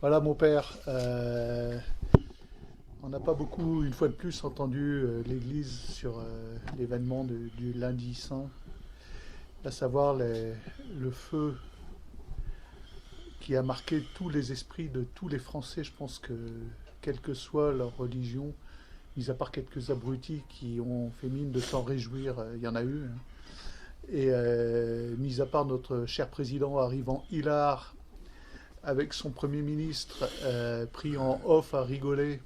Voilà mon père. On n'a pas beaucoup, une fois de plus, entendu l'Église sur l'événement du lundi saint, à savoir le feu qui a marqué tous les esprits de tous les Français. Je pense que, quelle que soit leur religion, mis à part quelques abrutis qui ont fait mine de s'en réjouir, il y en a eu, hein. Et mis à part notre cher président arrivant hilar avec son Premier ministre pris en off à rigoler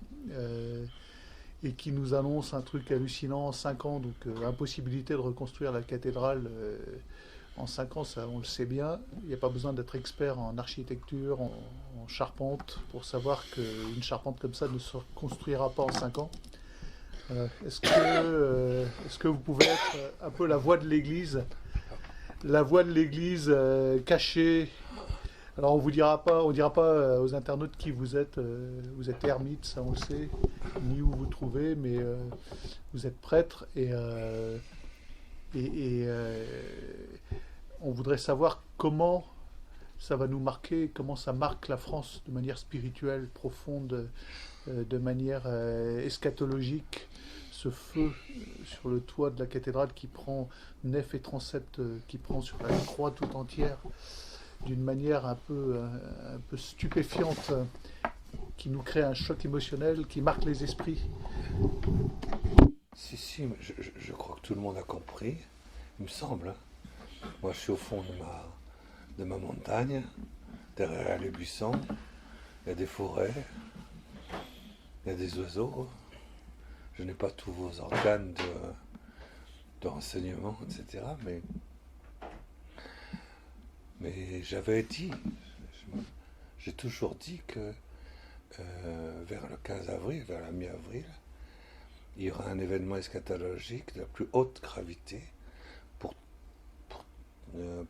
et qui nous annonce un truc hallucinant en 5 ans, donc impossibilité de reconstruire la cathédrale en 5 ans, ça on le sait bien. Il n'y a pas besoin d'être expert en architecture, en charpente, pour savoir qu'une charpente comme ça ne se construira pas en 5 ans. Est-ce que vous pouvez être un peu la voix de l'Église cachée? Alors on dira pas aux internautes qui vous êtes ermite, ça on le sait, ni où vous trouvez, mais vous êtes prêtre et on voudrait savoir comment ça va nous marquer, comment ça marque la France de manière spirituelle, profonde, de manière eschatologique, ce feu sur le toit de la cathédrale qui prend nef et transept, qui prend sur la croix tout entière d'une manière un peu stupéfiante, qui nous crée un choc émotionnel, qui marque les esprits. Si, mais je crois que tout le monde a compris, il me semble, hein. Moi, je suis au fond de ma montagne, derrière les buissons, il y a des forêts, il y a des oiseaux. Je n'ai pas tous vos organes de renseignement, etc. Mais j'avais dit, j'ai toujours dit que vers le 15 avril, vers la mi-avril, il y aura un événement eschatologique de la plus haute gravité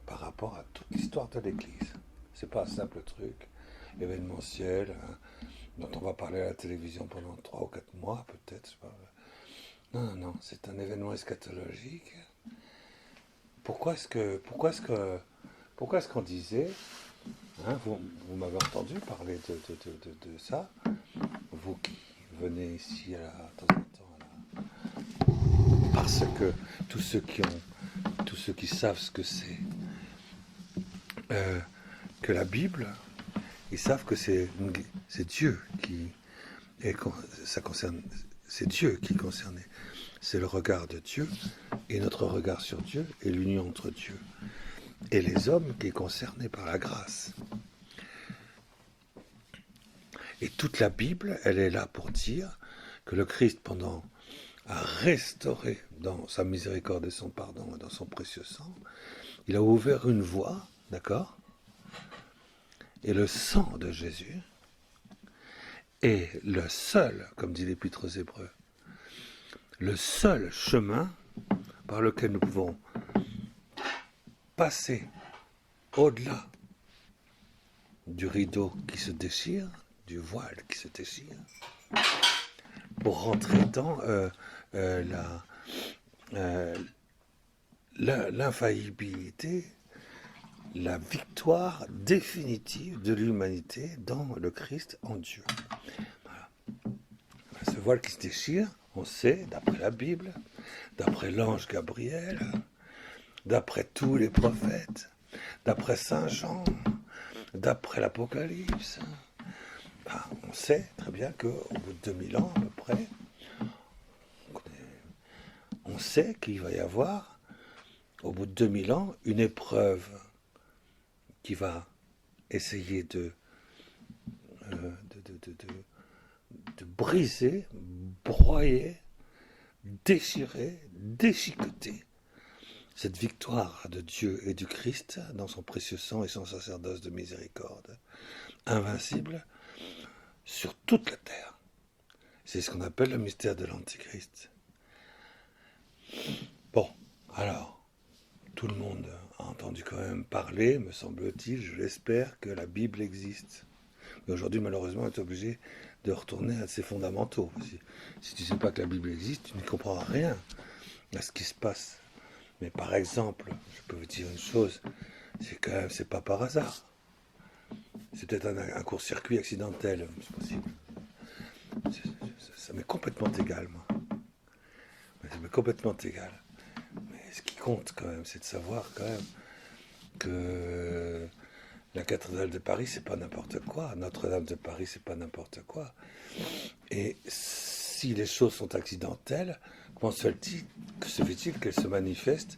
par rapport à toute l'histoire de l'Église. C'est pas un simple truc événementiel, hein, dont on va parler à la télévision pendant 3 ou 4 mois, peut-être. Non, c'est un événement eschatologique. Pourquoi est-ce qu'on disait, hein, vous m'avez entendu parler de ça, vous qui venez ici de temps en temps, parce que tous ceux qui savent ce que c'est que la Bible, ils savent que c'est Dieu qui est, ça concerne, c'est Dieu qui est concerné. C'est le regard de Dieu et notre regard sur Dieu et l'union entre Dieu et les hommes qui est concerné par la grâce. Et toute la Bible, elle est là pour dire que le Christ, a restauré dans sa miséricorde et son pardon et dans son précieux sang, il a ouvert une voie, d'accord? Et le sang de Jésus est le seul, comme dit l'Épître aux Hébreux, le seul chemin par lequel nous pouvons passer au-delà du rideau qui se déchire, du voile qui se déchire, pour rentrer dans l'infaillibilité, la victoire définitive de l'humanité dans le Christ en Dieu. Voilà. Ce voile qui se déchire, on sait, d'après la Bible, d'après l'ange Gabriel, d'après tous les prophètes, d'après Saint Jean, d'après l'Apocalypse, on sait très bien qu'au bout de 2000 ans à peu près, on sait qu'il va y avoir, au bout de 2000 ans, une épreuve qui va essayer de briser, broyer, déchirer, déchiqueter cette victoire de Dieu et du Christ dans son précieux sang et son sacerdoce de miséricorde, invincible sur toute la terre. C'est ce qu'on appelle le mystère de l'Antichrist. Bon, alors, tout le monde a entendu quand même parler, me semble-t-il, je l'espère, que la Bible existe. Mais aujourd'hui, malheureusement, on est obligé de retourner à ses fondamentaux. Si tu ne sais pas que la Bible existe, tu ne comprends rien à ce qui se passe. Mais par exemple, je peux vous dire une chose, c'est quand même, c'est pas par hasard. C'est peut-être un court-circuit accidentel, c'est possible. Ça m'est complètement égal, moi. Ça m'est complètement égal. Mais ce qui compte quand même, c'est de savoir quand même que la cathédrale de Paris, c'est pas n'importe quoi. Notre-Dame de Paris, c'est pas n'importe quoi. Et si les choses sont accidentelles, comment se fait-il qu'elles se manifestent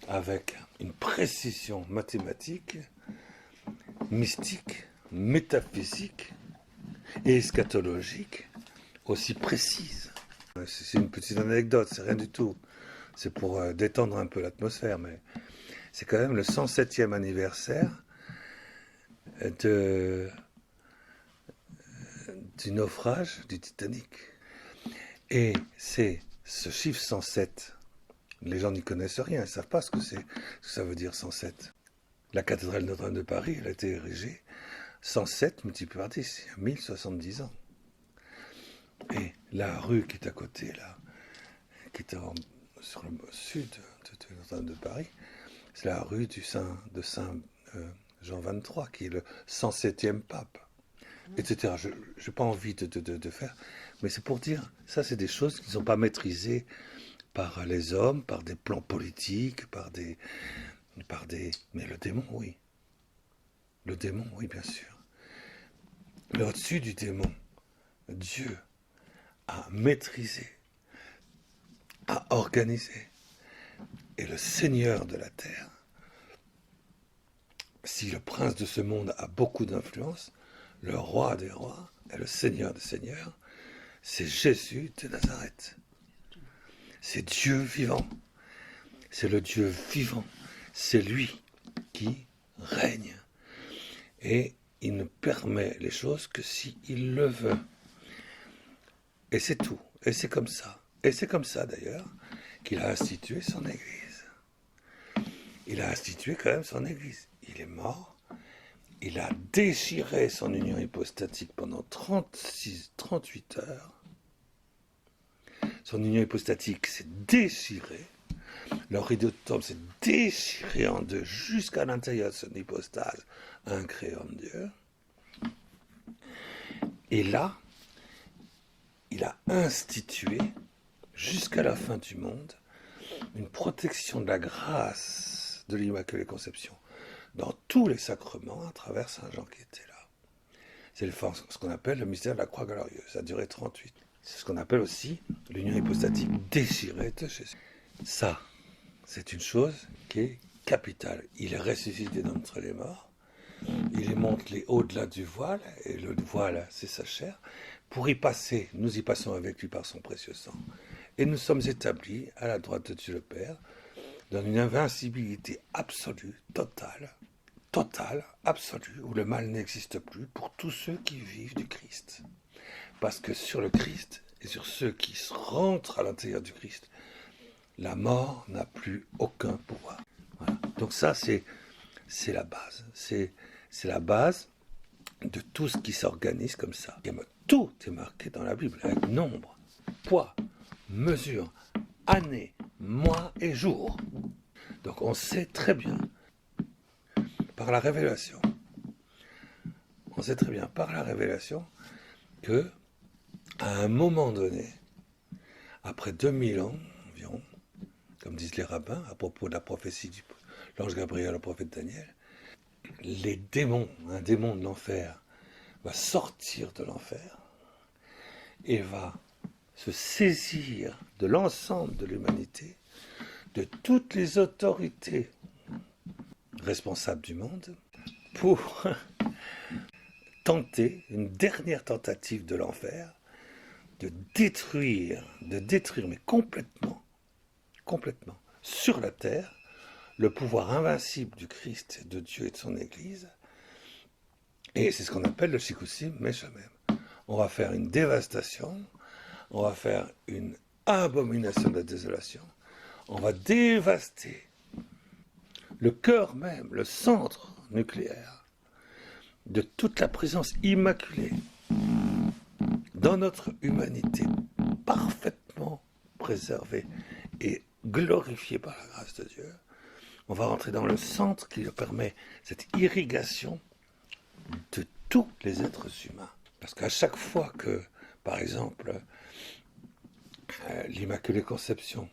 avec une précision mathématique, mystique, métaphysique et eschatologique aussi précise? C'est une petite anecdote, c'est rien du tout. C'est pour détendre un peu l'atmosphère, mais c'est quand même le 107e anniversaire du naufrage du Titanic. Et c'est ce chiffre 107. Les gens n'y connaissent rien, ils ne savent pas ce que ça veut dire 107. La cathédrale Notre-Dame de Paris, elle a été érigée 107 multiplié par 10, il y a 1070 ans. Et la rue qui est à côté, là, qui est sur le sud de Notre-Dame de Paris, c'est la rue de Saint Jean XXIII, qui est le 107e pape, etc. Je n'ai pas envie de faire, mais c'est pour dire, ça c'est des choses qui ne sont pas maîtrisées par les hommes, par des plans politiques, mais le démon, oui. Le démon, oui, bien sûr. Mais au-dessus du démon, Dieu a maîtrisé, a organisé, et le Seigneur de la terre. Si le prince de ce monde a beaucoup d'influence, le roi des rois et le Seigneur des seigneurs, c'est Jésus de Nazareth. C'est Dieu vivant. C'est le Dieu vivant. C'est lui qui règne. Et il ne permet les choses que s'il le veut. Et c'est tout. Et c'est comme ça. Et c'est comme ça d'ailleurs qu'il a institué son Église. Il a institué quand même son Église. Il est mort. Il a déchiré son union hypostatique pendant 38 heures. Son union hypostatique s'est déchirée. Le rideau de tombe s'est déchiré en deux jusqu'à l'intérieur de son hypostase, un créant de Dieu. Et là, il a institué, jusqu'à la fin du monde, une protection de la grâce de l'Immaculée Conception dans tous les sacrements à travers Saint Jean qui était là. C'est ce qu'on appelle le mystère de la croix glorieuse. Ça a duré 38. C'est ce qu'on appelle aussi l'union hypostatique déchirée de Jésus. Ça, c'est une chose qui est capitale. Il est ressuscité d'entre les morts. Il monte au-delà du voile, et le voile, c'est sa chair. Pour y passer, nous y passons avec lui par son précieux sang. Et nous sommes établis à la droite de Dieu le Père, dans une invincibilité absolue, totale, absolue, où le mal n'existe plus pour tous ceux qui vivent du Christ. Parce que sur le Christ et sur ceux qui rentrent à l'intérieur du Christ, la mort n'a plus aucun pouvoir. Voilà. Donc ça, c'est la base. C'est la base de tout ce qui s'organise comme ça. Et tout est marqué dans la Bible, avec nombre, poids, mesure, année, mois et jour. Donc on sait très bien, par la révélation, que à un moment donné, après 2000 ans environ, comme disent les rabbins, à propos de la prophétie de l'ange Gabriel au prophète Daniel, un démon de l'enfer, va sortir de l'enfer et va se saisir de l'ensemble de l'humanité, de toutes les autorités responsables du monde, pour tenter une dernière tentative de l'enfer, de détruire, mais complètement, sur la terre, le pouvoir invincible du Christ, de Dieu et de son Église. Et c'est ce qu'on appelle le Shikusim Meshamem. On va faire une dévastation, on va faire une abomination de la désolation, on va dévaster le cœur même, le centre nucléaire de toute la présence immaculée dans notre humanité, parfaitement préservée et glorifiée par la grâce de Dieu. On va rentrer dans le centre qui nous permet cette irrigation de tous les êtres humains. Parce qu'à chaque fois que, par exemple, l'Immaculée Conception,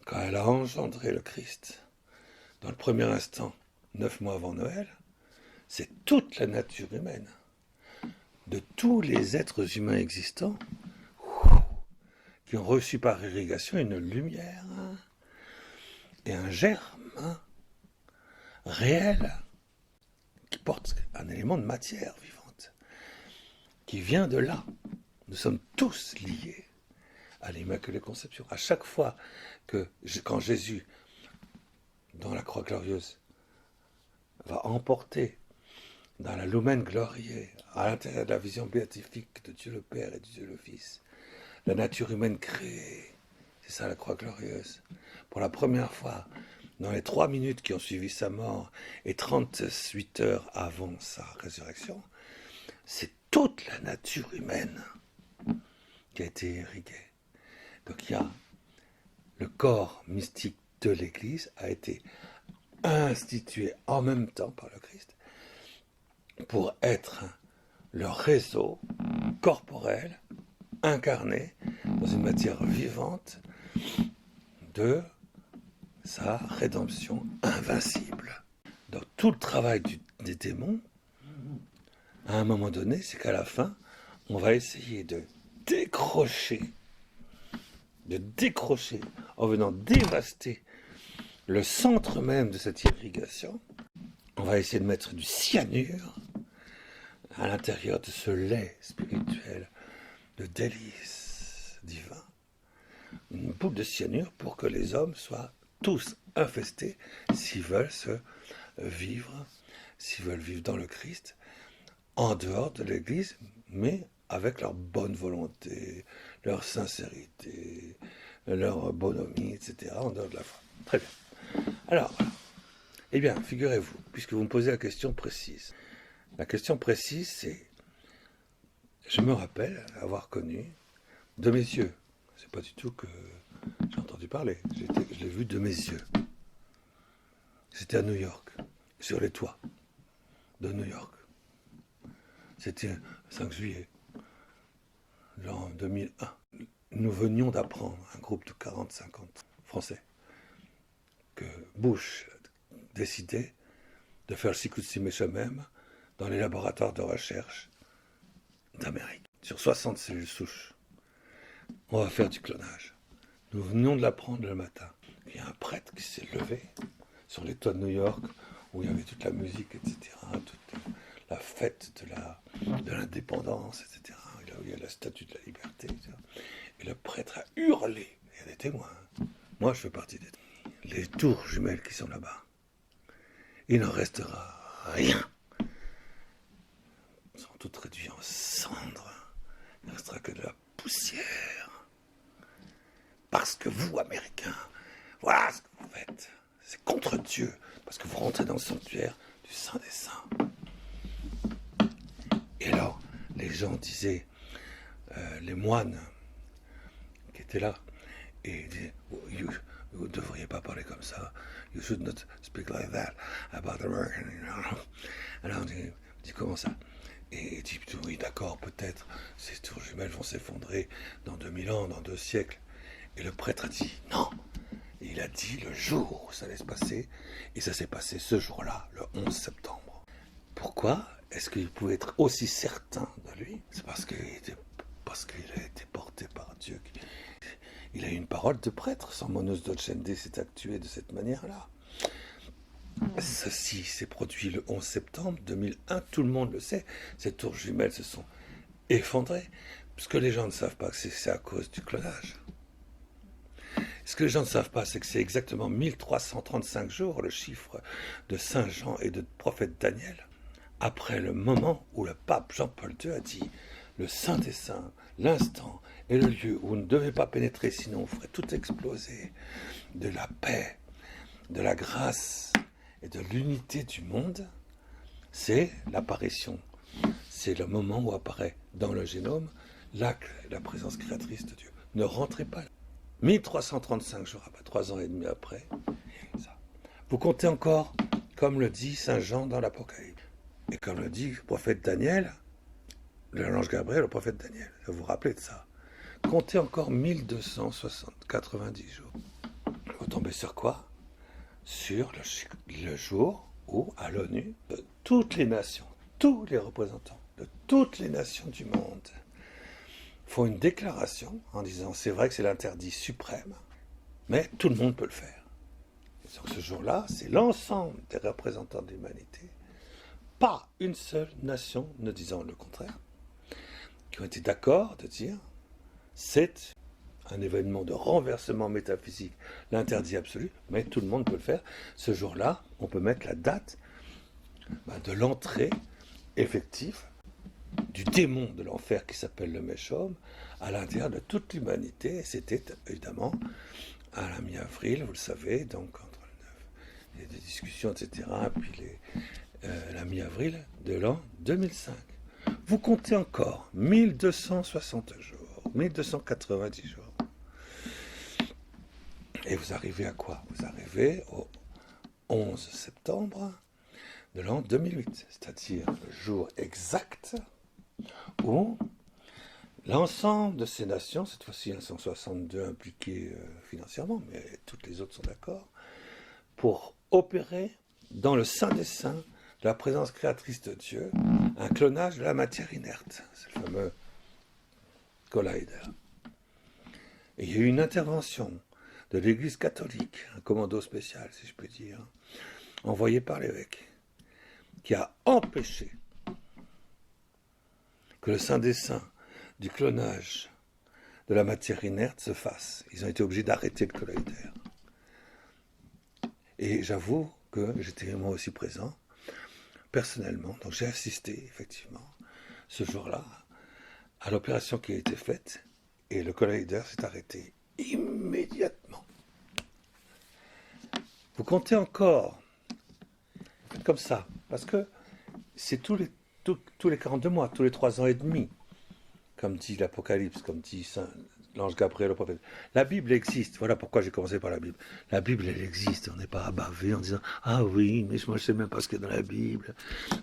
quand elle a engendré le Christ, dans le premier instant, 9 mois avant Noël, c'est toute la nature humaine, de tous les êtres humains existants, qui ont reçu par irrigation une lumière et un germe réel qui porte un élément de matière vivante, qui vient de là. Nous sommes tous liés à l'Immaculée Conception. À chaque fois quand Jésus, dans la croix glorieuse, va emporter dans la Lumen Gloriae, à l'intérieur de la vision béatifique de Dieu le Père et de Dieu le Fils, la nature humaine créée, c'est ça la croix glorieuse. Pour la première fois, dans les 3 minutes qui ont suivi sa mort et 38 heures avant sa résurrection, c'est toute la nature humaine qui a été irriguée. Donc il y a le corps mystique de l'Église a été institué en même temps par le Christ pour être le réseau corporel incarné dans une matière vivante de sa rédemption invincible. Donc tout le travail des démons, à un moment donné, c'est qu'à la fin, on va essayer de décrocher en venant dévaster le centre même de cette irrigation. On va essayer de mettre du cyanure à l'intérieur de ce lait spirituel de délices divin, une boule de cyanure pour que les hommes soient tous infestés s'ils veulent vivre dans le Christ, en dehors de l'Église, mais avec leur bonne volonté, leur sincérité, leur bonhomie, etc., en dehors de la foi. Très bien. Alors, eh bien, figurez-vous, puisque vous me posez la question précise. La question précise, c'est, je me rappelle avoir connu de mes yeux, c'est pas du tout que j'ai entendu parler, je l'ai vu de mes yeux. C'était à New York, sur les toits de New York. C'était le 5 juillet, en 2001. Nous venions d'apprendre, un groupe de 40-50 Français, que Bush décidait de faire le Sikoutsi Meshamem dans les laboratoires de recherche d'Amérique. Sur 60 cellules souches, on va faire du clonage. Nous venions de l'apprendre le matin. Il y a un prêtre qui s'est levé sur les toits de New York, où il y avait toute la musique, etc., toute la fête de l'indépendance, etc., là où il y a la statue de la liberté, etc. Et le prêtre a hurlé. Il y a des témoins. Moi, je fais partie des témoins. Les tours jumelles qui sont là-bas, il n'en restera rien. Elles sont toutes réduites en cendres. Il ne restera que de la poussière. Parce que vous, Américains, voilà ce que vous faites. C'est contre Dieu. Parce que vous rentrez dans le sanctuaire du Saint des Saints. Et alors, les gens disaient, les moines qui étaient là, et ils disaient, vous ne devriez pas parler comme ça. You should not speak like that about American. Alors on dit comment ça? Et il dit, oui, d'accord, peut-être, ces tours jumelles vont s'effondrer dans 2000 ans, dans 2 siècles. Et le prêtre a dit, non. Et il a dit le jour où ça allait se passer, et ça s'est passé ce jour-là, le 11 septembre. Pourquoi est-ce qu'il pouvait être aussi certain de lui? C'est parce qu'il a été porté par Dieu. Il a eu une parole de prêtre. Son Monos Docende s'est actué de cette manière-là. Ceci s'est produit le 11 septembre 2001. Tout le monde le sait. Ces tours jumelles se sont effondrées. Ce que les gens ne savent pas, c'est à cause du clonage. Ce que les gens ne savent pas, c'est que c'est exactement 1335 jours, le chiffre de Saint Jean et de prophète Daniel, après le moment où le pape Jean-Paul II a dit « Le Saint des Saints, l'instant et le lieu où vous ne devez pas pénétrer, sinon vous ferez tout exploser, de la paix, de la grâce et de l'unité du monde », c'est l'apparition. C'est le moment où apparaît dans le génome la présence créatrice de Dieu. Ne rentrez pas là. 1335 jours après, 3 ans et demi après, ça. Vous comptez encore, comme le dit Saint Jean dans l'Apocalypse. Et comme le dit le prophète Daniel, l'ange Gabriel, le prophète Daniel, vous vous rappelez de ça. Comptez encore 1290 jours. Vous tombez sur quoi? Sur le jour où, à l'ONU, toutes les nations, tous les représentants de toutes les nations du monde font une déclaration en disant c'est vrai que c'est l'interdit suprême, mais tout le monde peut le faire. Et donc ce jour-là, c'est l'ensemble des représentants de l'humanité, pas une seule nation ne disant le contraire, qui ont été d'accord de dire c'est un événement de renversement métaphysique, l'interdit absolu, mais tout le monde peut le faire. Ce jour-là, on peut mettre la date de l'entrée effective du démon de l'enfer qui s'appelle le Méchom à l'intérieur de toute l'humanité. Et c'était évidemment à la mi-avril, vous le savez, donc entre les des discussions, etc., puis la mi-avril de l'an 2005. Vous comptez encore 1260 jours, 1290 jours. Et vous arrivez à quoi? Vous arrivez au 11 septembre de l'an 2008, c'est-à-dire le jour exact où l'ensemble de ces nations, cette fois-ci 162 impliquées financièrement, mais toutes les autres sont d'accord, pour opérer dans le sein des saints de la présence créatrice de Dieu, un clonage de la matière inerte, c'est le fameux collider. Et il y a eu une intervention de l'Église catholique, un commando spécial, si je puis dire, envoyé par l'évêque, qui a empêché que le Saint des Saints du clonage de la matière inerte se fasse. Ils ont été obligés d'arrêter le collider. Et j'avoue que j'étais moi aussi présent, personnellement, donc j'ai assisté, effectivement, ce jour-là, à l'opération qui a été faite, et le collider s'est arrêté immédiatement. Vous comptez encore, faites comme ça, parce que c'est tous les 42 mois, tous les 3 ans et demi, comme dit l'Apocalypse, comme dit l'ange Gabriel, le prophète. La Bible existe, voilà pourquoi j'ai commencé par la Bible. La Bible, elle existe, on n'est pas abavé en disant « Ah oui, mais moi je ne sais même pas ce qu'il y a dans la Bible. »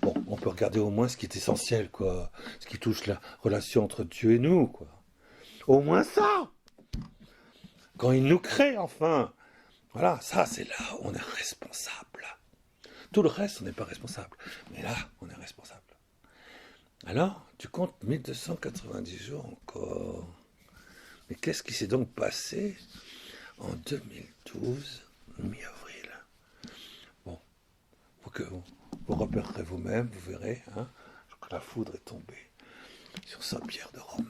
Bon, on peut regarder au moins ce qui est essentiel, quoi, ce qui touche la relation entre Dieu et nous, quoi. Au moins ça. Quand il nous crée, enfin. Voilà, ça c'est là où on est responsable. Tout le reste, on n'est pas responsable. Mais là, on est responsable. Alors, tu comptes 1290 jours encore. Mais qu'est-ce qui s'est donc passé en 2012, mi-avril? Bon, vous repérerez vous-même, vous verrez, hein, que la foudre est tombée sur Saint-Pierre de Rome.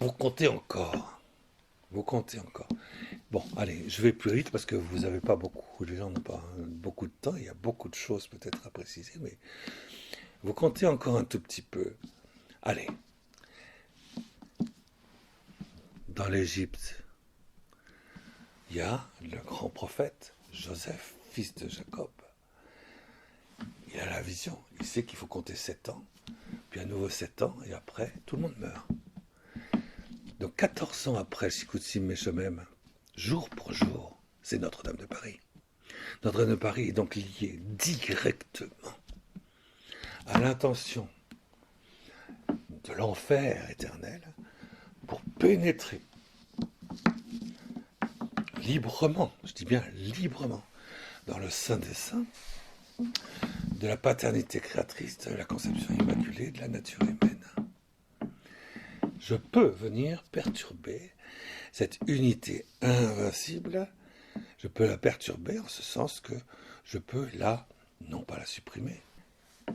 Vous comptez encore. Vous comptez encore. Bon, allez, je vais plus vite parce que vous n'avez pas beaucoup, les gens n'ont pas beaucoup de temps, il y a beaucoup de choses peut-être à préciser, mais vous comptez encore un tout petit peu. Allez. Dans l'Égypte, il y a le grand prophète Joseph, fils de Jacob. Il a la vision, il sait qu'il faut compter 7 ans, puis à nouveau 7 ans, et après, tout le monde meurt. Donc 14 ans après le Shikutsim Meshomem, jour pour jour, c'est Notre-Dame de Paris. Notre-Dame de Paris est donc liée directement à l'intention de l'enfer éternel pour pénétrer librement, je dis bien librement, dans le sein des saints, de la paternité créatrice, de la conception immaculée de la nature humaine. Je peux venir perturber cette unité invincible, je peux la perturber en ce sens que je peux non pas la supprimer,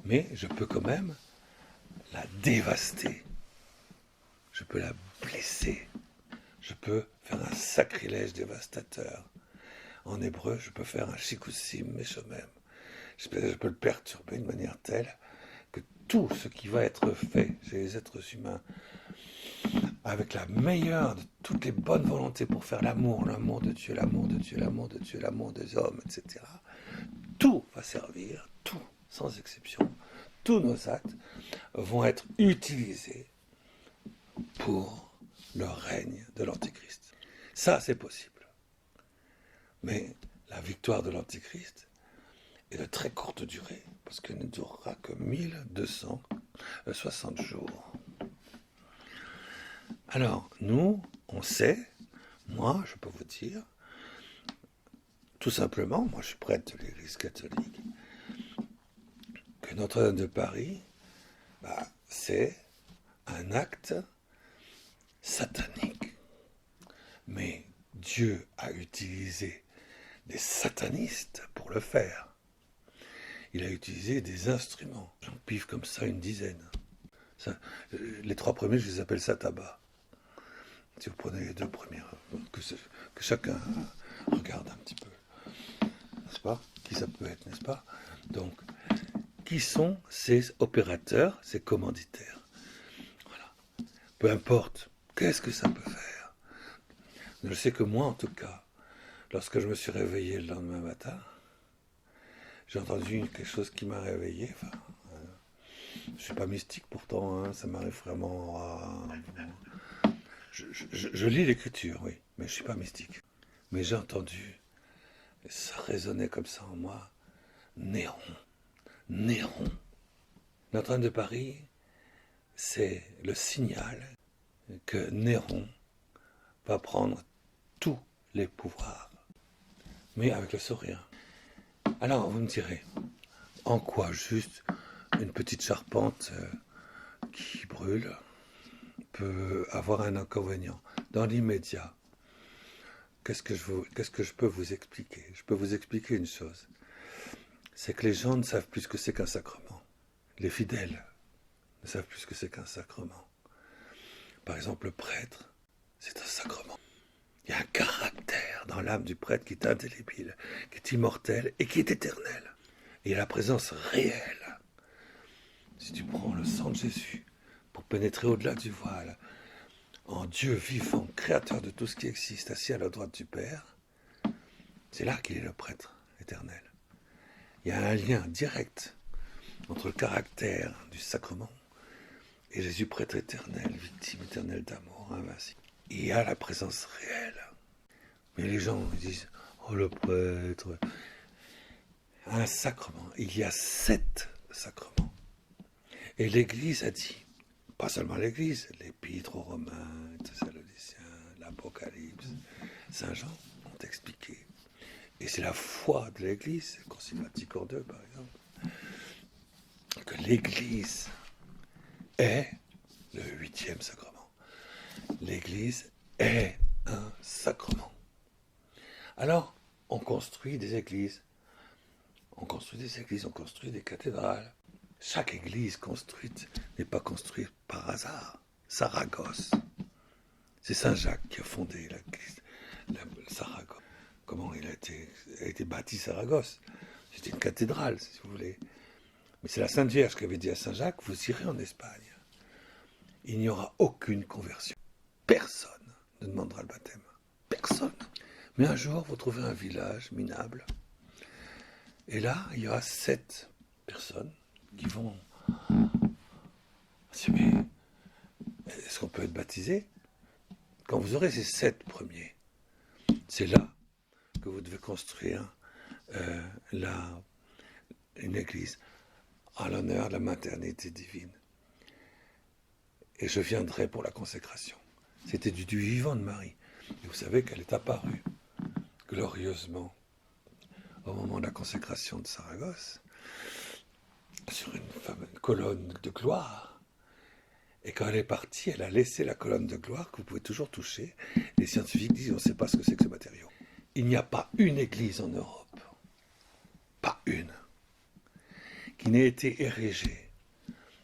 mais je peux quand même la dévaster. Je peux la blesser. Je peux faire un sacrilège dévastateur. En hébreu, je peux faire un shikusim meshomem. Je peux le perturber de manière telle que tout ce qui va être fait chez les êtres humains, avec la meilleure de toutes les bonnes volontés pour faire l'amour de Dieu, l'amour de Dieu, l'amour de Dieu, l'amour des hommes, etc. Tout va servir, tout, sans exception, tous nos actes vont être utilisés pour le règne de l'Antéchrist. Ça, c'est possible. Mais la victoire de l'Antéchrist est de très courte durée, parce qu'elle ne durera que 1260 jours. Alors, nous, on sait, moi, je peux vous dire, tout simplement, moi je suis prêtre de l'Église catholique, que Notre-Dame de Paris, c'est un acte satanique. Mais Dieu a utilisé des satanistes pour le faire. Il a utilisé des instruments. J'en piffe comme ça une dizaine. Ça, les 3 premiers, je les appelle sataba. Si vous prenez les 2 premiers, que chacun regarde un petit peu. N'est-ce pas? Qui ça peut être, n'est-ce pas? Donc, qui sont ces opérateurs, ces commanditaires? Voilà. Peu importe, qu'est-ce que ça peut faire? Je sais que moi, en tout cas, lorsque je me suis réveillé le lendemain matin, j'ai entendu quelque chose qui m'a réveillé. Enfin, je ne suis pas mystique pourtant, hein, ça m'arrive vraiment. Je lis l'écriture, oui, mais je ne suis pas mystique. Mais j'ai entendu, et ça résonnait comme ça en moi, Néron. Néron. Notre-Dame de Paris, c'est le signal que Néron va prendre tous les pouvoirs, mais avec le sourire. Alors, vous me direz, en quoi juste une petite charpente qui brûle peut avoir un inconvénient? Dans l'immédiat, qu'est-ce que je peux vous expliquer? Je peux vous expliquer une chose. C'est que les gens ne savent plus ce que c'est qu'un sacrement. Les fidèles ne savent plus ce que c'est qu'un sacrement. Par exemple, le prêtre, c'est un sacrement. Il y a un caractère dans l'âme du prêtre qui est indélébile, qui est immortel et qui est éternel. Et il y a la présence réelle. Si tu prends le sang de Jésus pour pénétrer au-delà du voile, en Dieu vivant, créateur de tout ce qui existe, assis à la droite du Père, c'est là qu'il est le prêtre éternel. Il y a un lien direct entre le caractère du sacrement et Jésus prêtre éternel, victime éternelle d'amour, invincible. Il y a la présence réelle. Mais les gens disent, oh le prêtre, un sacrement. Il y a 7 sacrements. Et l'Église a dit, pas seulement l'Église, l'Épître aux Romains, les Thessaloniciens, l'Apocalypse, Saint Jean ont expliqué. Et c'est la foi de l'Église, le Concile Vatican II par exemple, que l'Église est le 8e sacrement. L'Église est un sacrement. Alors, on construit des églises, on construit des cathédrales. Chaque église construite n'est pas construite par hasard. Saragosse, c'est Saint Jacques qui a fondé la Saragosse. Comment il a été bâti Saragosse? C'était une cathédrale, si vous voulez. Mais c'est la Sainte Vierge qui avait dit à Saint Jacques, vous irez en Espagne. Il n'y aura aucune conversion. Personne ne demandera le baptême. Personne. Mais un jour, vous trouvez un village minable. Et là, il y aura 7 personnes qui vont... Mais est-ce qu'on peut être baptisé? Quand vous aurez ces 7 premiers, c'est là que vous devez construire une église en l'honneur de la maternité divine. Et je viendrai pour la consécration. C'était du vivant de Marie. Et vous savez qu'elle est apparue glorieusement au moment de la consécration de Saragosse sur une colonne de gloire. Et quand elle est partie, elle a laissé la colonne de gloire que vous pouvez toujours toucher. Les scientifiques disent on ne sait pas ce que c'est que ce matériau. Il n'y a pas une église en Europe, pas une, qui n'ait été érigée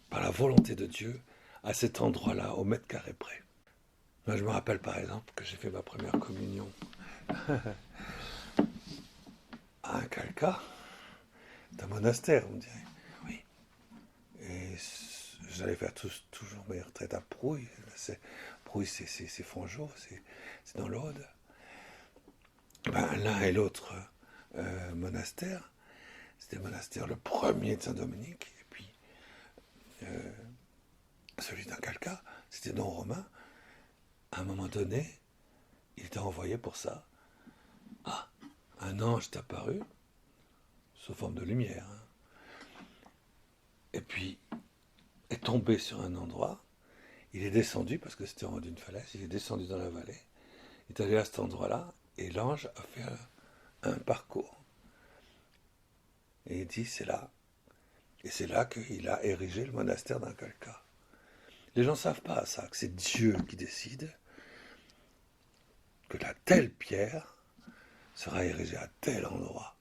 par la volonté de Dieu à cet endroit-là, au mètre carré près. Moi, je me rappelle par exemple que j'ai fait ma première communion à un calca, d'un monastère, on dirait. Oui. Et j'allais faire toujours mes retraites à Prouille. Prouille, c'est Fongeau, c'est dans l'Aude. L'un et l'autre monastère, c'était le monastère le premier de Saint-Dominique, et puis celui d'un calca, c'était Don Romain. À un moment donné, il était envoyé pour ça. Ah, un ange est apparu sous forme de lumière, hein. Et puis est tombé sur un endroit, il est descendu, parce que c'était en haut d'une falaise, il est descendu dans la vallée, il est allé à cet endroit-là, et l'ange a fait un parcours. Et il dit, c'est là. Et c'est là qu'il a érigé le monastère d'Inkalka. Les gens ne savent pas ça, que c'est Dieu qui décide que la telle pierre sera érigée à tel endroit.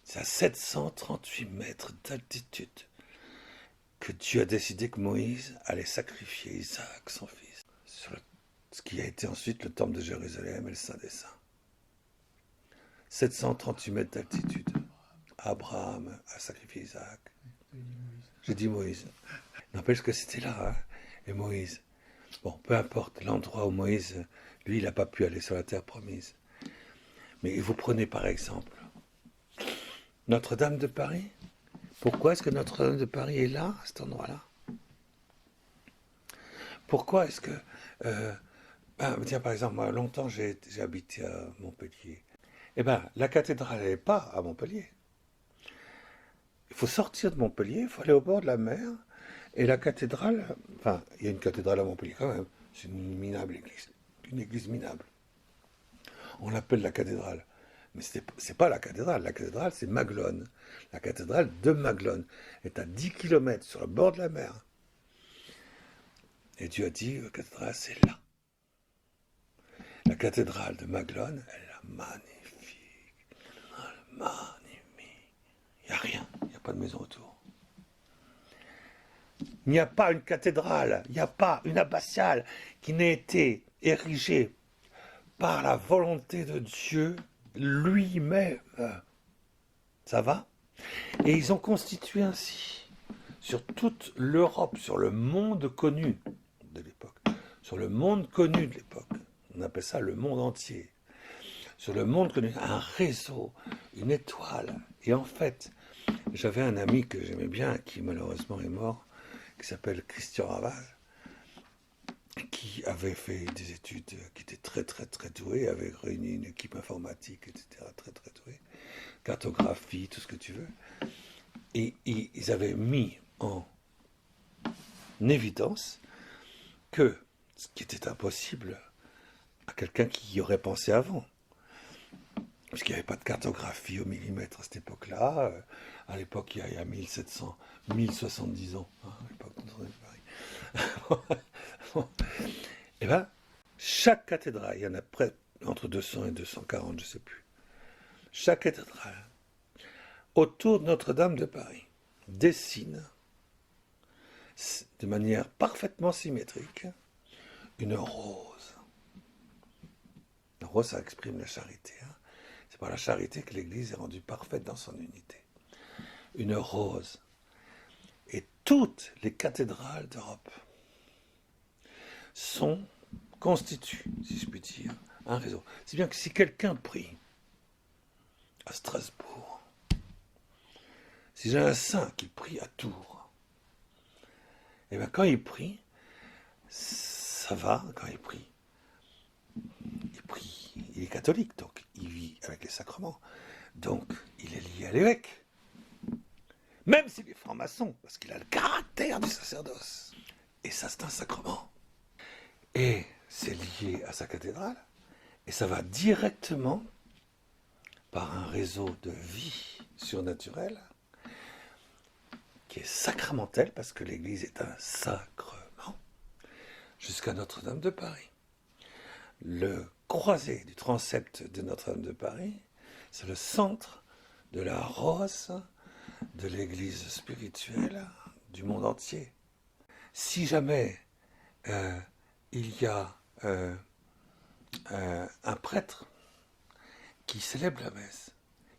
C'est à 738 mètres d'altitude que Dieu a décidé que Moïse allait sacrifier Isaac, son fils, sur ce qui a été ensuite le temple de Jérusalem et le Saint des Saints. 738 mètres d'altitude. Abraham a sacrifié Isaac. J'ai dit Moïse. N'empêche que c'était là, hein. Et Moïse. Bon, peu importe l'endroit où Moïse, lui, il n'a pas pu aller sur la terre promise. Mais vous prenez par exemple Notre-Dame de Paris. Pourquoi est-ce que Notre-Dame de Paris est là, à cet endroit-là? Pourquoi est-ce que... tiens, par exemple, moi, longtemps, j'ai habité à Montpellier. Eh bien, la cathédrale, elle n'est pas à Montpellier. Il faut sortir de Montpellier, il faut aller au bord de la mer, et la cathédrale... Enfin, il y a une cathédrale à Montpellier quand même. C'est une minable église. Une église minable. On l'appelle la cathédrale. Mais c'est pas la cathédrale c'est Maglone. La cathédrale de Maglone est à 10 km sur le bord de la mer. Et Dieu a dit, la cathédrale c'est là. La cathédrale de Maglone, elle est magnifique. Magnifique. Il n'y a rien, il n'y a pas de maison autour. Il n'y a pas une cathédrale, il n'y a pas une abbatiale qui n'ait été érigée par la volonté de Dieu lui-même. Ça va? Et ils ont constitué ainsi, sur toute l'Europe, sur le monde connu de l'époque, sur le monde connu de l'époque, on appelle ça le monde entier, sur le monde connu, un réseau, une étoile. Et en fait, j'avais un ami que j'aimais bien, qui malheureusement est mort, qui s'appelle Christian Ravage, qui avait fait des études, qui était très très très doué, avait réuni une équipe informatique, etc., très très doué, cartographie, tout ce que tu veux. Et ils avaient mis en évidence que ce qui était impossible à quelqu'un qui y aurait pensé avant, parce qu'il n'y avait pas de cartographie au millimètre à cette époque-là, à l'époque il y a 1700, 1070 ans, hein, à l'époque de Paris. Et bien, chaque cathédrale, il y en a près entre 200 et 240, je ne sais plus, chaque cathédrale, autour de Notre-Dame de Paris, dessine de manière parfaitement symétrique une rose. La rose, ça exprime la charité. Hein. C'est par la charité que l'Église est rendue parfaite dans son unité. Une rose. Et toutes les cathédrales d'Europe constituent, si je puis dire, un réseau. C'est bien que si quelqu'un prie à Strasbourg, si j'ai un saint qui prie à Tours, et bien quand il prie, ça va, quand il prie, il est catholique, donc il vit avec les sacrements, donc il est lié à l'évêque, même s'il est franc-maçon, parce qu'il a le caractère du sacerdoce. Et ça, c'est un sacrement. Et c'est lié à sa cathédrale, et ça va directement par un réseau de vie surnaturelle qui est sacramentel, parce que l'Église est un sacrement, jusqu'à Notre-Dame de Paris. Le croisé du transept de Notre-Dame de Paris, c'est le centre de la rose de l'Église spirituelle du monde entier. Si jamais il y a un prêtre qui célèbre la messe,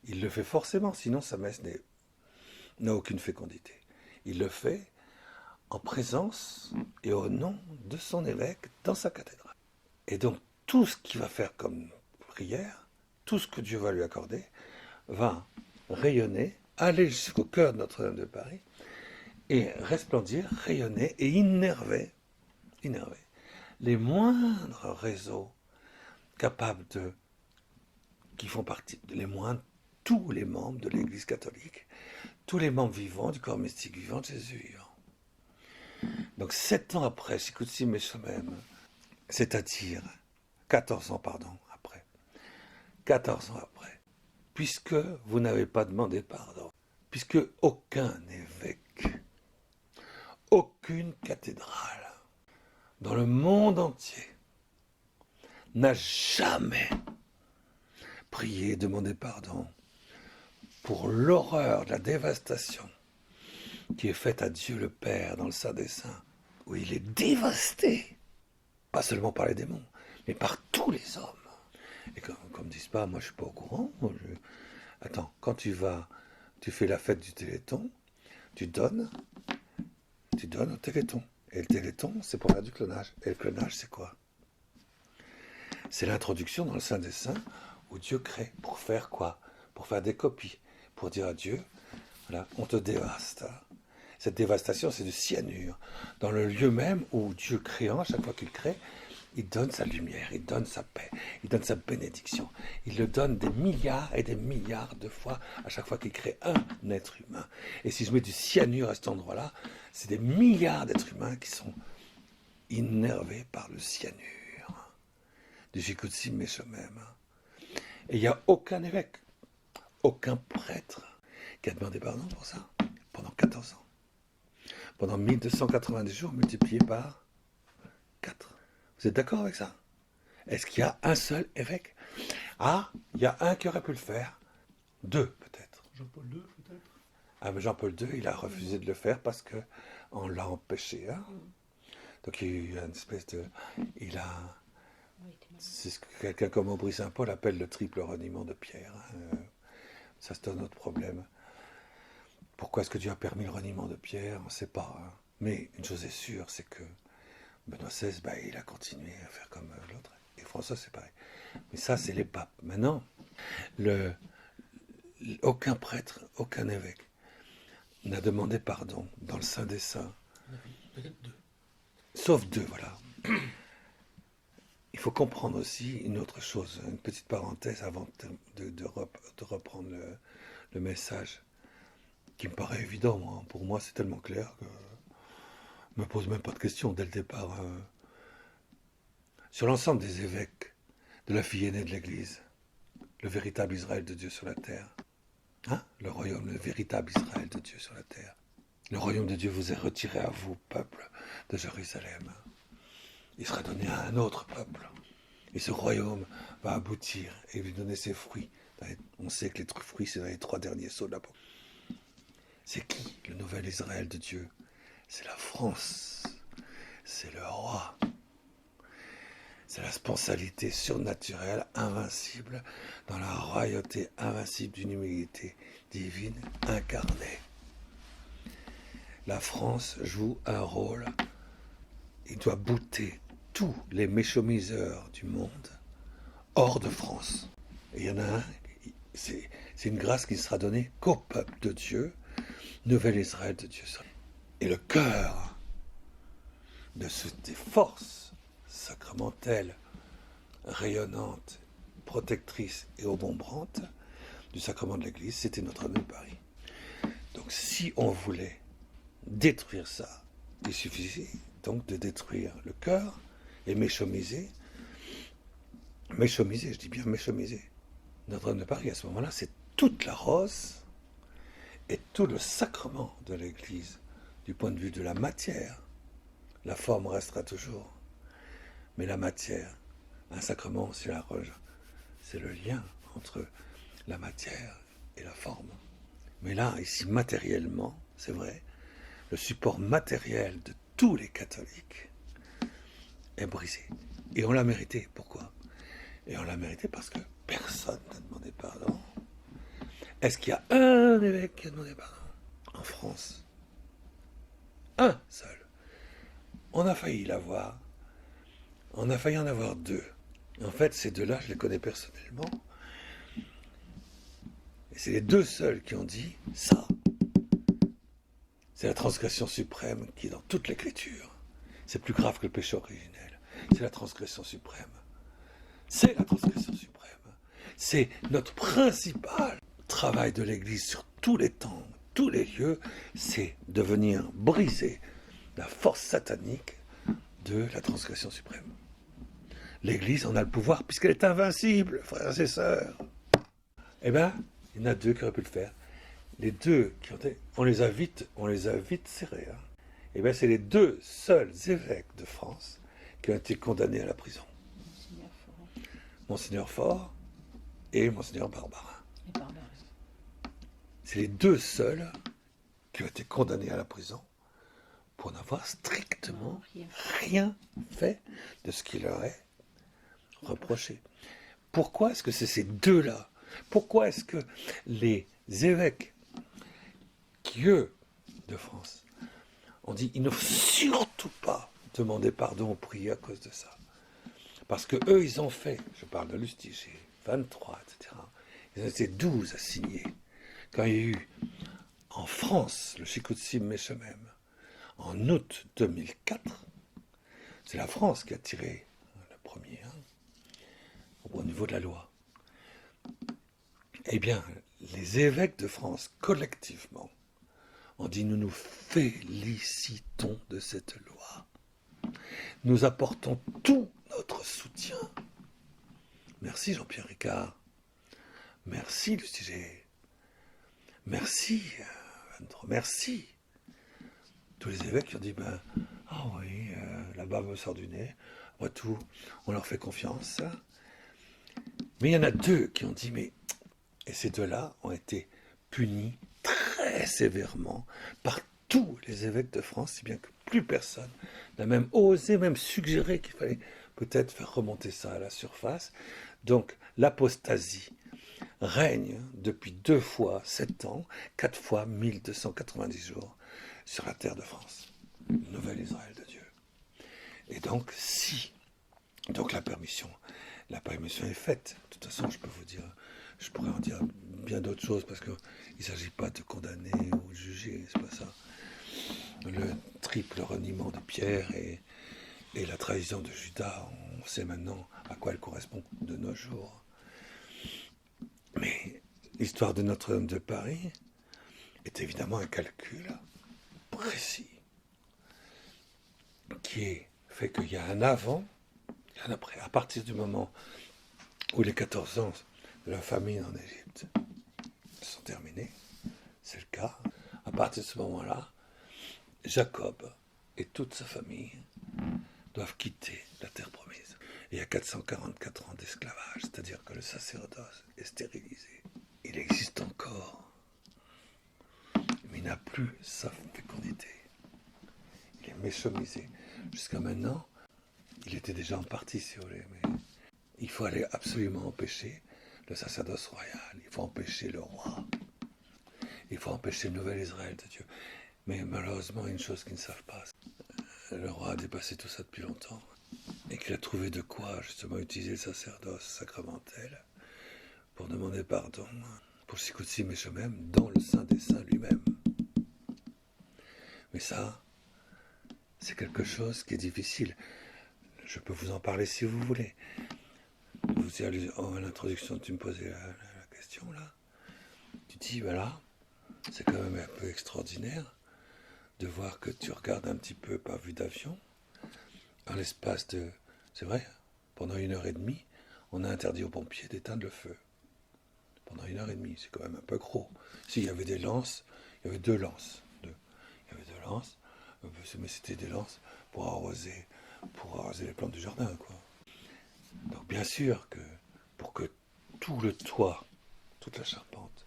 il le fait forcément, sinon sa messe n'a aucune fécondité. Il le fait en présence et au nom de son évêque dans sa cathédrale. Et donc tout ce qu'il va faire comme prière, tout ce que Dieu va lui accorder, va rayonner, aller jusqu'au cœur de Notre-Dame de Paris, et resplendir, rayonner et innerver les moindres réseaux capables qui font partie, les moindres tous les membres de l'Église catholique, tous les membres vivants du corps mystique vivant de Jésus vivant. Donc 7 ans après, Shikutsi Meshomem, c'est-à-dire 14 ans, après, 14 ans après, puisque vous n'avez pas demandé pardon, puisque aucun évêque, aucune cathédrale dans le monde entier n'a jamais prié, demandé pardon pour l'horreur de la dévastation qui est faite à Dieu le Père dans le Saint des Saints, où il est dévasté, pas seulement par les démons, mais par tous les hommes. Et comme disent pas, moi je suis pas au courant. Attends, quand tu fais la fête du Téléthon, tu donnes au Téléthon. Et le Téléthon, c'est pour faire du clonage. Et le clonage, c'est quoi? C'est l'introduction dans le Saint des Saints où Dieu crée. Pour faire quoi? Pour faire des copies. Pour dire à Dieu, voilà, on te dévaste. Cette dévastation, c'est du cyanure. Dans le lieu même où Dieu créant, à chaque fois qu'il crée, il donne sa lumière, il donne sa paix, il donne sa bénédiction. Il le donne des milliards et des milliards de fois à chaque fois qu'il crée un être humain. Et si je mets du cyanure à cet endroit-là, c'est des milliards d'êtres humains qui sont innervés par le cyanure du Shikutsi Meshomem. Et il n'y a aucun évêque, aucun prêtre qui a demandé pardon pour ça pendant 14 ans. Pendant 1290 jours multipliés par 4. Vous êtes d'accord avec ça? Est-ce qu'il y a un seul évêque? Ah, il y a un qui aurait pu le faire. 2 peut-être. Jean-Paul II peut-être? Ah, mais Jean-Paul II, il a refusé de le faire parce qu'on l'a empêché. Hein? Donc il y a eu une espèce de... C'est ce que quelqu'un comme Aubry Saint-Paul appelle le triple reniement de Pierre. Hein? Ça, c'est un autre problème. Pourquoi est-ce que Dieu a permis le reniement de Pierre? On ne sait pas. Hein? Mais une chose est sûre, c'est que Benoît XVI, il a continué à faire comme l'autre. Et François, c'est pareil. Mais ça, c'est les papes. Maintenant, aucun prêtre, aucun évêque n'a demandé pardon dans le Saint des Saints. Peut-être 2. Sauf 2, voilà. Il faut comprendre aussi une autre chose, une petite parenthèse avant de reprendre le message, qui me paraît évident. Moi. Pour moi, c'est tellement clair que je ne me pose même pas de questions dès le départ. Sur l'ensemble des évêques de la fille aînée de l'Église, le véritable Israël de Dieu sur la terre, hein? Le royaume, le véritable Israël de Dieu sur la terre. Le royaume de Dieu vous est retiré à vous, peuple de Jérusalem. Il sera donné à un autre peuple. Et ce royaume va aboutir et lui donner ses fruits. On sait que les fruits, c'est dans les 3 derniers sauts de la peau. C'est qui le nouvel Israël de Dieu? C'est la France. C'est le roi. C'est la sponsalité surnaturelle, invincible, dans la royauté invincible d'une humilité divine incarnée. La France joue un rôle. Il doit bouter tous les méchomiseurs du monde hors de France. Et il y en a un, c'est une grâce qui sera donnée qu'au peuple de Dieu, nouvel Israël de Dieu. Et le cœur de des forces sacramentelles, rayonnantes, protectrices et obombantes du sacrement de l'Église, c'était Notre-Dame de Paris. Donc si on voulait détruire ça, il suffisait donc de détruire le cœur et méchomiser, je dis bien méchomiser. Notre-Dame de Paris, à ce moment-là, c'est toute la rose et tout le sacrement de l'Église, du point de vue de la matière. La forme restera toujours, mais la matière, un sacrement, c'est la rose, c'est le lien entre la matière et la forme. Mais là, ici, matériellement, c'est vrai, le support matériel de tous les catholiques est brisé. Et on l'a mérité. Pourquoi? Et on l'a mérité parce que personne n'a demandé pardon. Est-ce qu'il y a un évêque qui a demandé pardon en France? Un seul. On a failli l'avoir. On a failli en avoir 2. En fait, ces 2-là, je les connais personnellement. Et c'est les 2 seuls qui ont dit ça. C'est la transgression suprême qui est dans toute l'Écriture. C'est plus grave que le péché originel. C'est la transgression suprême. C'est la transgression suprême. C'est notre principale travail de l'Église sur tous les temps, tous les lieux, c'est de venir briser la force satanique de la transgression suprême. L'Église en a le pouvoir puisqu'elle est invincible, frères et sœurs. Eh bien, il y en a deux qui auraient pu le faire. Les deux qui ont été, on les a vite serrés. Hein. Eh bien, c'est les deux seuls évêques de France qui ont été condamnés à la prison. Monseigneur Faure et Monseigneur Barbarin. C'est les deux seuls qui ont été condamnés à la prison pour n'avoir strictement rien fait de ce qui leur est reproché. Pourquoi est-ce que c'est ces deux-là? Pourquoi est-ce que les évêques qui, eux, de France, ont dit il ne faut surtout pas demander pardon ou prier à cause de ça? Parce que eux, ils ont fait, je parle de Lustiger, 23, etc. Ils ont été 12 à signer. Quand il y a eu en France le Shikutsim Meshemem, en août 2004, c'est la France qui a tiré le premier, au niveau de la loi. Eh bien, les évêques de France, collectivement, ont dit nous nous félicitons de cette loi. Nous apportons tout notre soutien. Merci Jean-Pierre Ricard. Merci Lustiger. Merci. Merci. Tous les évêques qui ont dit ah oui, la bave me sort du nez. Après tout, on leur fait confiance. Mais il y en a deux qui ont dit et ces deux-là ont été punis très sévèrement par tous les évêques de France, si bien que plus personne n'a même osé, même suggéré qu'il fallait peut-être faire remonter ça à la surface. Donc l'apostasie règne depuis 2 fois 7 ans, 4 fois 1290 jours sur la terre de France, le nouvel Israël de Dieu. Et donc donc la permission est faite. De toute façon, je peux vous dire, je pourrais en dire bien d'autres choses parce qu'il ne s'agit pas de condamner ou de juger, c'est pas ça. Le triple reniement de Pierre et la trahison de Judas, on sait maintenant à quoi elle correspond de nos jours. Mais l'histoire de Notre-Dame de Paris est évidemment un calcul précis qui fait qu'il y a un avant et un après. À partir du moment où les 14 ans de la famine en Égypte sont terminés, c'est le cas, à partir de ce moment-là, Jacob et toute sa famille doivent quitter la terre promise. Et il y a 444 ans d'esclavage, c'est-à-dire que le sacerdoce est stérilisé. Il existe encore, mais il n'a plus sa fécondité. Il est méchomisé. Jusqu'à maintenant, il était déjà en partie, si vous voulez, mais il faut aller absolument empêcher le sacerdoce royal, il faut empêcher le roi, il faut empêcher le nouvel Israël de Dieu. Mais malheureusement, une chose qu'ils ne savent pas, le roi a dépassé tout ça depuis longtemps, et qu'il a trouvé de quoi justement utiliser le sacerdoce sacramentel pour demander pardon pour Shikutsim Meshemem dans le Saint des Saints lui-même. Mais ça, c'est quelque chose qui est difficile. Je peux vous en parler si vous voulez. Vous à l'introduction, tu me posais la question là. Tu dis, voilà, c'est quand même un peu extraordinaire de voir que tu regardes un petit peu par vue d'avion, en l'espace de... C'est vrai, pendant 1h30, on a interdit aux pompiers d'éteindre le feu. Pendant 1h30, c'est quand même un peu gros. S'il y avait des lances, il y avait 2 lances. Il y avait 2 lances, mais c'était des lances pour arroser les plantes du jardin, quoi. Donc bien sûr que pour que tout le toit, toute la charpente,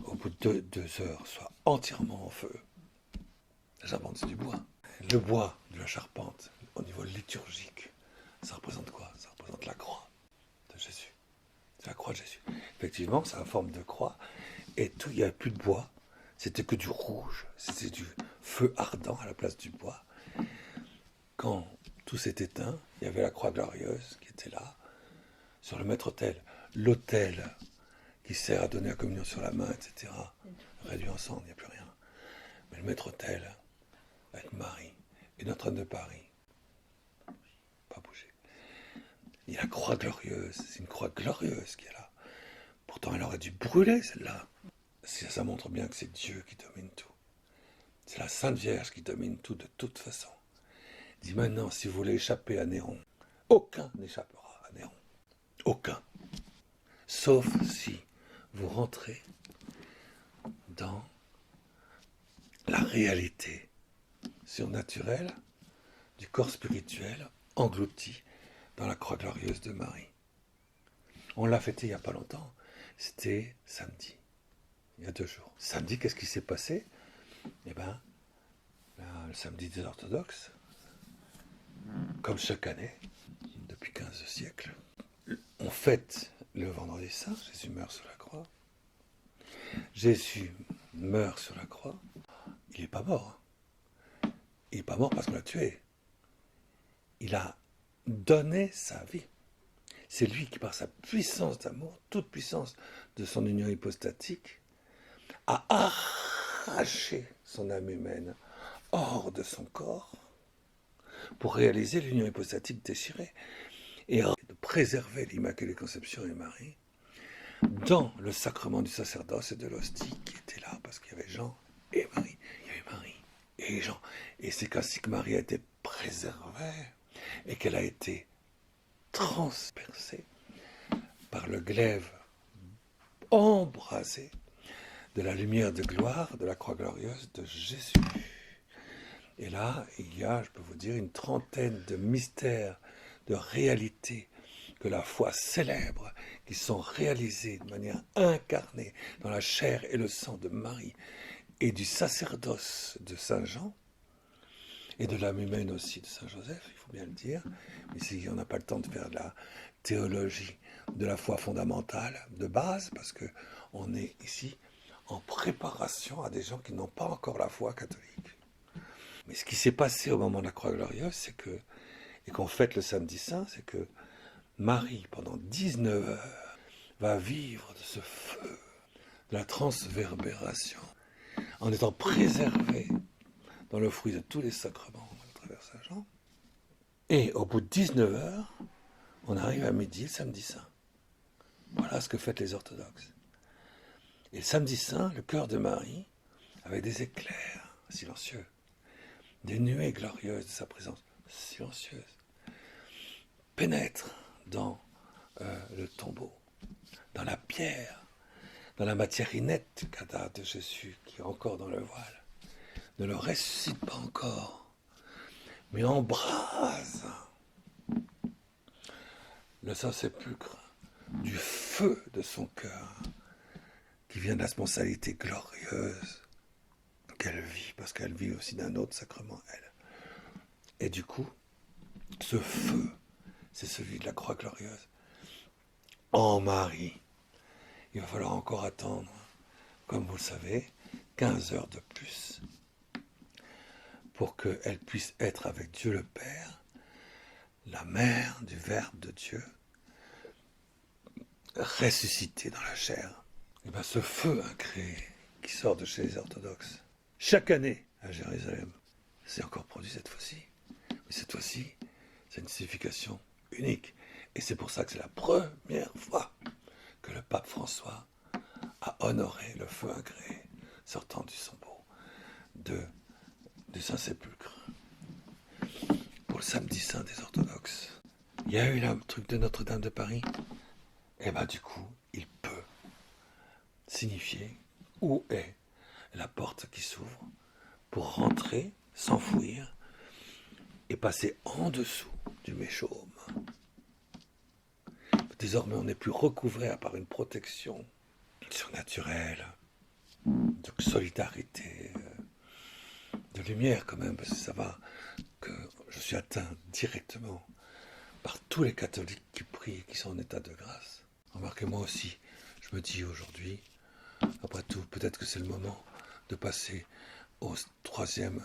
au bout de 2 heures, soit entièrement en feu, la charpente, c'est du bois. Le bois de la charpente, au niveau liturgique, ça représente quoi? Ça représente la croix de Jésus. C'est la croix de Jésus. Effectivement, c'est en forme de croix. Et tout, il n'y avait plus de bois. C'était que du rouge. C'était du feu ardent à la place du bois. Quand tout s'est éteint, il y avait la croix glorieuse qui était là, sur le maître-autel. L'autel qui sert à donner la communion sur la main, etc. Réduit en cendres, il n'y a plus rien. Mais le maître-autel, avec Marie et Notre-Dame de Paris, pas bougé. Il y a la croix glorieuse, c'est une croix glorieuse qui est là, Pourtant, elle aurait dû brûler, celle-là. Ça montre bien que c'est Dieu qui domine tout. C'est la Sainte Vierge qui domine tout de toute façon. Il dit maintenant, si vous voulez échapper à Néron, aucun n'échappera à Néron. Aucun. Sauf si vous rentrez dans la réalité surnaturelle du corps spirituel englouti dans la croix glorieuse de Marie. On l'a fêté il n'y a pas longtemps. C'était samedi, il y a 2 jours. Samedi, qu'est-ce qui s'est passé? Eh bien, le samedi des orthodoxes, comme chaque année, depuis 15 siècles, on fête le vendredi saint, Jésus meurt sur la croix. Jésus meurt sur la croix, il n'est pas mort. Il n'est pas mort parce qu'on l'a tué. Il a donné sa vie. C'est lui qui, par sa puissance d'amour, toute puissance de son union hypostatique, a arraché son âme humaine hors de son corps pour réaliser l'union hypostatique déchirée et de préserver l'Immaculée Conception et Marie dans le sacrement du sacerdoce et de l'hostie qui était là, parce qu'il y avait Jean et Marie. Il y avait Marie et Jean. Et c'est ainsi que Marie a été préservée et qu'elle a été transpercée par le glaive embrasé de la lumière de gloire de la croix glorieuse de Jésus. Et là, il y a, je peux vous dire, une trentaine de mystères, de réalités que la foi célèbre, qui sont réalisés de manière incarnée dans la chair et le sang de Marie et du sacerdoce de Saint Jean, et de l'âme humaine aussi de Saint Joseph, il faut bien le dire. Ici, on n'a pas le temps de faire de la théologie de la foi fondamentale, de base, parce qu'on est ici en préparation à des gens qui n'ont pas encore la foi catholique. Mais ce qui s'est passé au moment de la croix glorieuse, c'est que, et qu'on fête le samedi saint, c'est que Marie, pendant 19 heures, va vivre de ce feu, de la transverbération, en étant préservée dans le fruit de tous les sacrements à travers Saint Jean. Et au bout de 19 heures, on arrive à midi, le samedi saint. Voilà ce que fêtent les orthodoxes. Et le samedi saint, le cœur de Marie, avec des éclairs silencieux, des nuées glorieuses de sa présence silencieuse, pénètre dans le tombeau, dans la pierre, dans la matière inerte du cadavre de Jésus qui est encore dans le voile. Ne le ressuscite pas encore, mais embrase le Saint-Sépulcre du feu de son cœur qui vient de la sponsalité glorieuse qu'elle vit, parce qu'elle vit aussi d'un autre sacrement, elle. Et du coup, ce feu, c'est celui de la croix glorieuse. En Marie, il va falloir encore attendre, comme vous le savez, 15 heures de plus pour qu'elle puisse être avec Dieu le Père, la mère du Verbe de Dieu, ressuscitée dans la chair. Et bien ce feu incréé qui sort de chez les orthodoxes, chaque année à Jérusalem, c'est encore produit cette fois-ci. Mais cette fois-ci, c'est une signification unique. Et c'est pour ça que c'est la première fois que le pape François a honoré le feu incréé sortant du tombeau du Saint-Sépulcre pour le samedi saint des orthodoxes. Il y a eu le truc de Notre-Dame de Paris. Et bien du coup, il peut signifier où est la porte qui s'ouvre pour rentrer, s'enfouir et passer en dessous du méchaume. Désormais, on n'est plus recouvré à part une protection surnaturelle, de solidarité, de lumière quand même, parce que ça va que je suis atteint directement par tous les catholiques qui prient et qui sont en état de grâce. Remarquez, moi aussi, je me dis aujourd'hui, après tout, peut-être que c'est le moment de passer au 3e,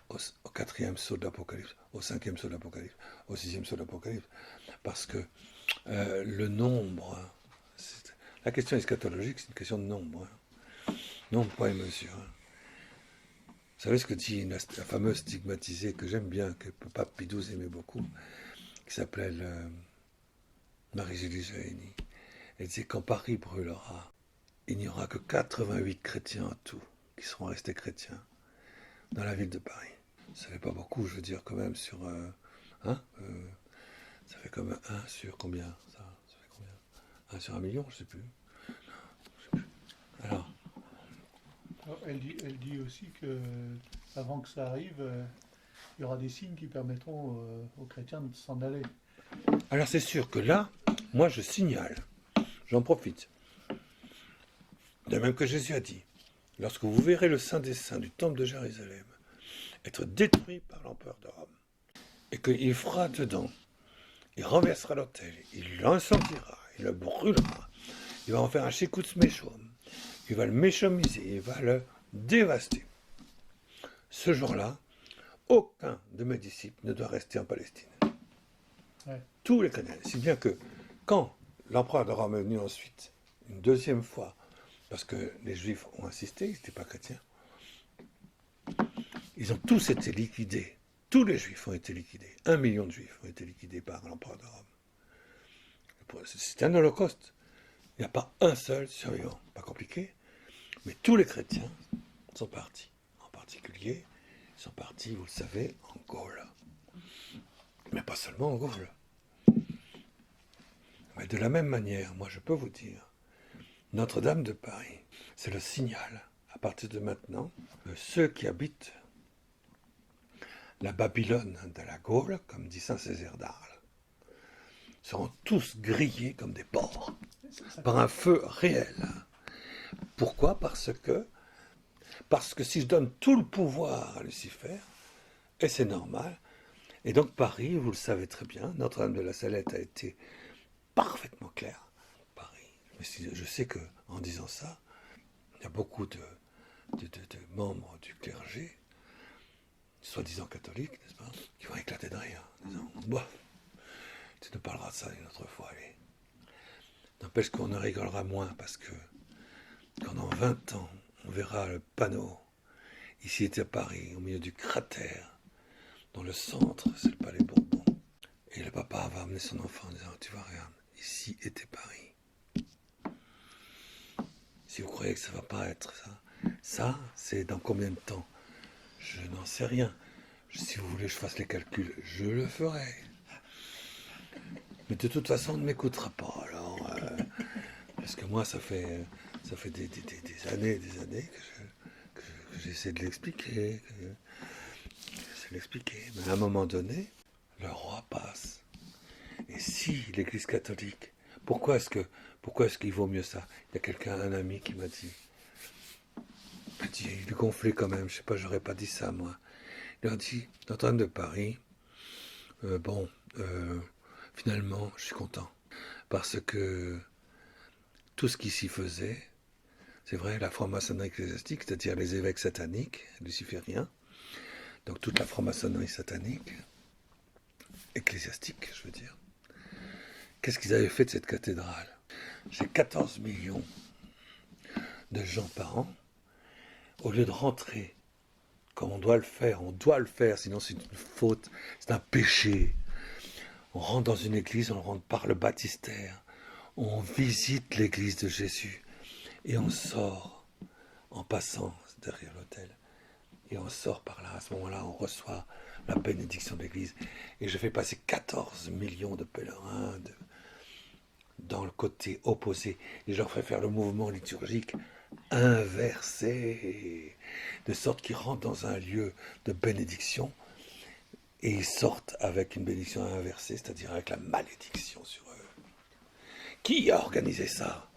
au 4e saut de l'Apocalypse, au 5e saut de l'Apocalypse, au 6e saut de l'Apocalypse, parce que le nombre, la question eschatologique, c'est une question de nombre, nombre, poids et mesure. Vous savez ce que dit la fameuse stigmatisée que j'aime bien, que le pape Pie XII aimait beaucoup, qui s'appelait Marie-Julie Jaeni. Elle disait quand Paris brûlera, il n'y aura que 88 chrétiens en tout qui seront restés chrétiens dans la ville de Paris. Ça fait pas beaucoup, je veux dire, quand même, sur... hein, ça fait comme 1 sur combien ça fait combien 1 sur 1 million, je sais plus. Alors, Elle dit aussi que avant que ça arrive, il y aura des signes qui permettront aux chrétiens de s'en aller. alors c'est sûr que là, moi je signale, j'en profite. De même que Jésus a dit, lorsque vous verrez le Saint des Saints du temple de Jérusalem être détruit par l'empereur de Rome, et qu'il fera dedans, il renversera l'autel, il l'incendiera, il le brûlera, il va en faire un shikutz méchom, il va le méchomiser, il va le dévaster. Ce jour-là, aucun de mes disciples ne doit rester en Palestine. Ouais. Tous les chrétiens. Si bien que quand l'empereur de Rome est venu ensuite, une deuxième fois, parce que les Juifs ont insisté, ils n'étaient pas chrétiens, ils ont tous été liquidés. Tous les Juifs ont été liquidés. 1 million de Juifs ont été liquidés par l'empereur de Rome. C'est un holocauste. Il n'y a pas un seul survivant. Pas compliqué. Mais tous les chrétiens sont partis. En particulier, ils sont partis, vous le savez, en Gaule. Mais pas seulement en Gaule. Mais de la même manière, moi je peux vous dire, Notre-Dame de Paris, c'est le signal, à partir de maintenant, que ceux qui habitent la Babylone de la Gaule, comme dit Saint Césaire d'Arles, seront tous grillés comme des porcs, par un feu réel. Pourquoi ? Parce que si je donne tout le pouvoir à Lucifer, et c'est normal, et donc Paris, vous le savez très bien, Notre-Dame de la Salette a été parfaitement claire. Paris. Je sais qu'en disant ça, il y a beaucoup de membres du clergé, soi-disant catholiques, n'est-ce pas, qui vont éclater de rire, en disant « Bah, tu nous parleras de ça une autre fois, allez. » N'empêche qu'on en rigolera moins, parce que quand dans 20 ans, on verra le panneau, ici était Paris, au milieu du cratère, dans le centre, c'est le palais Bourbon, et le papa va amener son enfant en disant « Tu vois, regarde, ici était Paris. » Si vous croyez que ça ne va pas être ça, c'est dans combien de temps? Je n'en sais rien. Si vous voulez que je fasse les calculs, je le ferai. Mais de toute façon, on ne m'écoutera pas. Alors, parce que moi, ça fait des années que j'essaie de l'expliquer. Mais à un moment donné, le roi passe. Et si l'Église catholique, pourquoi est-ce qu'il vaut mieux ça? Il y a quelqu'un, un ami qui m'a dit, il est gonflé quand même, je sais pas, j'aurais pas dit ça moi. Il a dit, Notre-Dame de Paris, finalement, je suis content. Parce que tout ce qui s'y faisait, c'est vrai, la franc-maçonnerie ecclésiastique, c'est-à-dire les évêques sataniques, lucifériens, donc toute la franc-maçonnerie satanique, ecclésiastique, je veux dire, qu'est-ce qu'ils avaient fait de cette cathédrale? J'ai 14 millions de gens par an, au lieu de rentrer comme on doit le faire, sinon c'est une faute, c'est un péché. On rentre dans une église, on rentre par le baptistère, on visite l'église de Jésus, et on sort en passant derrière l'autel. Et on sort par là, à ce moment-là, on reçoit la bénédiction de l'église. Et je fais passer 14 millions de pèlerins dans le côté opposé. Et je leur fais faire le mouvement liturgique inversé, de sorte qu'ils rentrent dans un lieu de bénédiction et ils sortent avec une bénédiction inversée, c'est-à-dire avec la malédiction sur eux. Qui a organisé ça?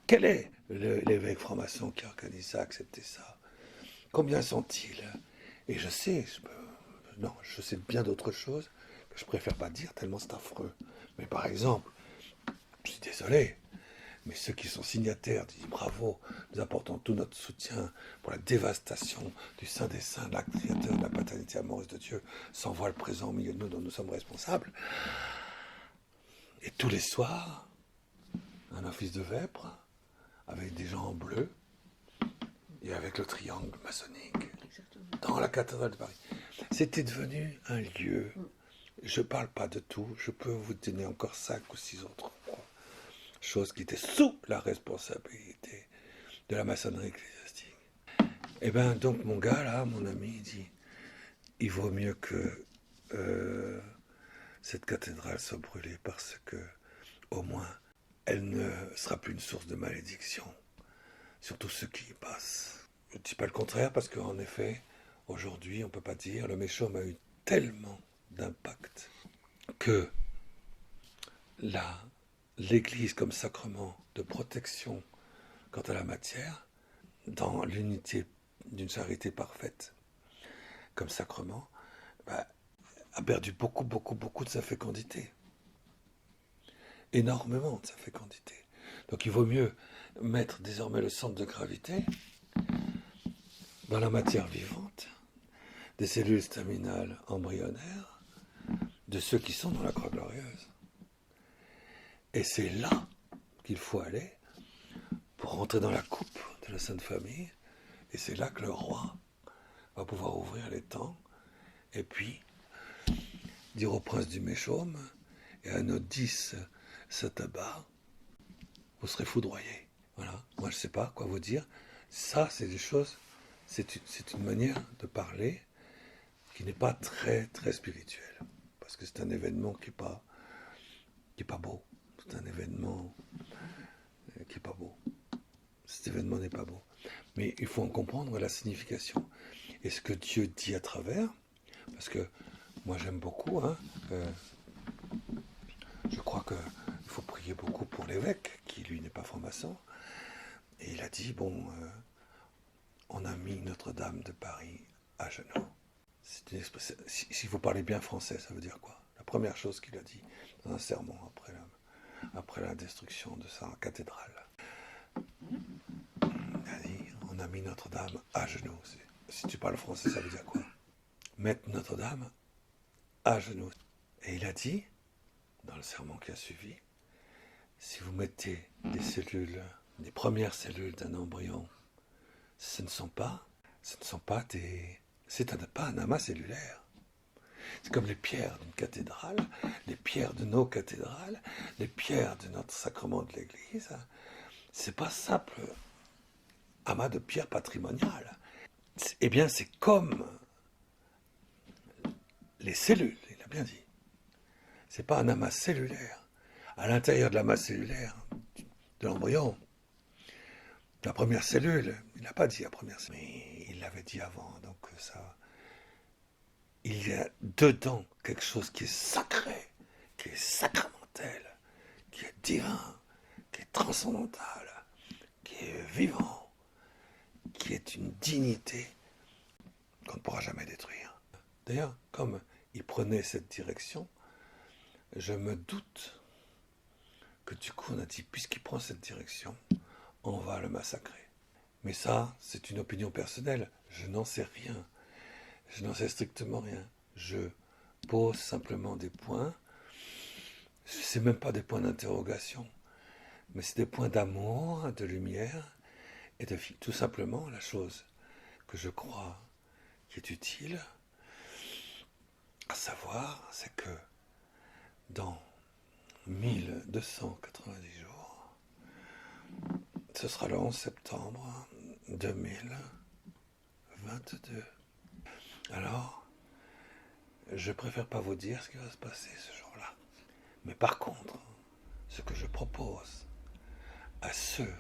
Quel est l'évêque franc-maçon qui a organisé ça, accepté ça? Combien sont-ils? Et je sais bien d'autres choses que je préfère pas dire tellement c'est affreux. Mais par exemple, je suis désolé, mais ceux qui sont signataires disent bravo, nous apportons tout notre soutien pour la dévastation du Saint des Saints, de l'acte créateur, de la paternité amoureuse de Dieu, s'envoie le présent au milieu de nous dont nous sommes responsables. Et tous les soirs, un office de vêpres, avec des gens en bleu, et avec le triangle maçonnique, dans la cathédrale de Paris. C'était devenu un lieu, je ne parle pas de tout, je peux vous donner encore 5 ou 6 autres. Je chose qui était sous la responsabilité de la maçonnerie ecclésiastique. Et bien, donc, mon gars, là, mon ami, il dit, il vaut mieux que cette cathédrale soit brûlée parce que, au moins, elle ne sera plus une source de malédiction sur tous ceux qui y passent. Je ne dis pas le contraire parce qu'en effet, aujourd'hui, on ne peut pas dire, le Méchaume a eu tellement d'impact que l'Église comme sacrement de protection quant à la matière, dans l'unité d'une charité parfaite comme sacrement, a perdu beaucoup, beaucoup, beaucoup de sa fécondité. Énormément de sa fécondité. Donc il vaut mieux mettre désormais le centre de gravité dans la matière vivante, des cellules staminales embryonnaires, de ceux qui sont dans la croix glorieuse. Et c'est là qu'il faut aller pour rentrer dans la coupe de la Sainte Famille. Et c'est là que le roi va pouvoir ouvrir les temps et puis dire au prince du Méchaume et à nos 10 satabas, vous serez foudroyés. Voilà, moi je ne sais pas quoi vous dire. Ça, c'est des choses, c'est une manière de parler qui n'est pas très, très spirituelle. Parce que c'est un événement qui n'est pas beau. C'est un événement qui n'est pas beau. Cet événement n'est pas beau. Mais il faut en comprendre la signification. Et ce que Dieu dit à travers, parce que moi j'aime beaucoup, je crois qu'il faut prier beaucoup pour l'évêque, qui lui n'est pas franc-maçon. Et il a dit, on a mis Notre-Dame de Paris à genoux. Si vous parlez bien français, ça veut dire quoi? La première chose qu'il a dit dans un sermon après la destruction de sa cathédrale. Il a dit, on a mis Notre-Dame à genoux. Si tu parles français, ça veut dire quoi? Mettre Notre-Dame à genoux. Et il a dit, dans le sermon qui a suivi, si vous mettez des cellules, des premières cellules d'un embryon, ce ne sont pas un amas cellulaire. C'est comme les pierres d'une cathédrale, les pierres de nos cathédrales, les pierres de notre sacrement de l'Église. C'est pas simple amas de pierres patrimoniales. Eh bien, c'est comme les cellules, il a bien dit. C'est pas un amas cellulaire. À l'intérieur de l'amas cellulaire de l'embryon, la première cellule, il n'a pas dit la première cellule, mais il l'avait dit avant, donc ça... Il y a dedans quelque chose qui est sacré, qui est sacramentel, qui est divin, qui est transcendantal, qui est vivant, qui est une dignité qu'on ne pourra jamais détruire. D'ailleurs, comme il prenait cette direction, je me doute que du coup on a dit, puisqu'il prend cette direction, on va le massacrer. Mais ça, c'est une opinion personnelle, je n'en sais rien. Je n'en sais strictement rien. Je pose simplement des points. Ce n'est même pas des points d'interrogation, mais c'est des points d'amour, de lumière et de vie. Tout simplement, la chose que je crois qui est utile à savoir, c'est que dans 1290 jours, ce sera le 11 septembre 2022. Alors, je préfère pas vous dire ce qui va se passer ce jour-là. Mais par contre, ce que je propose à ceux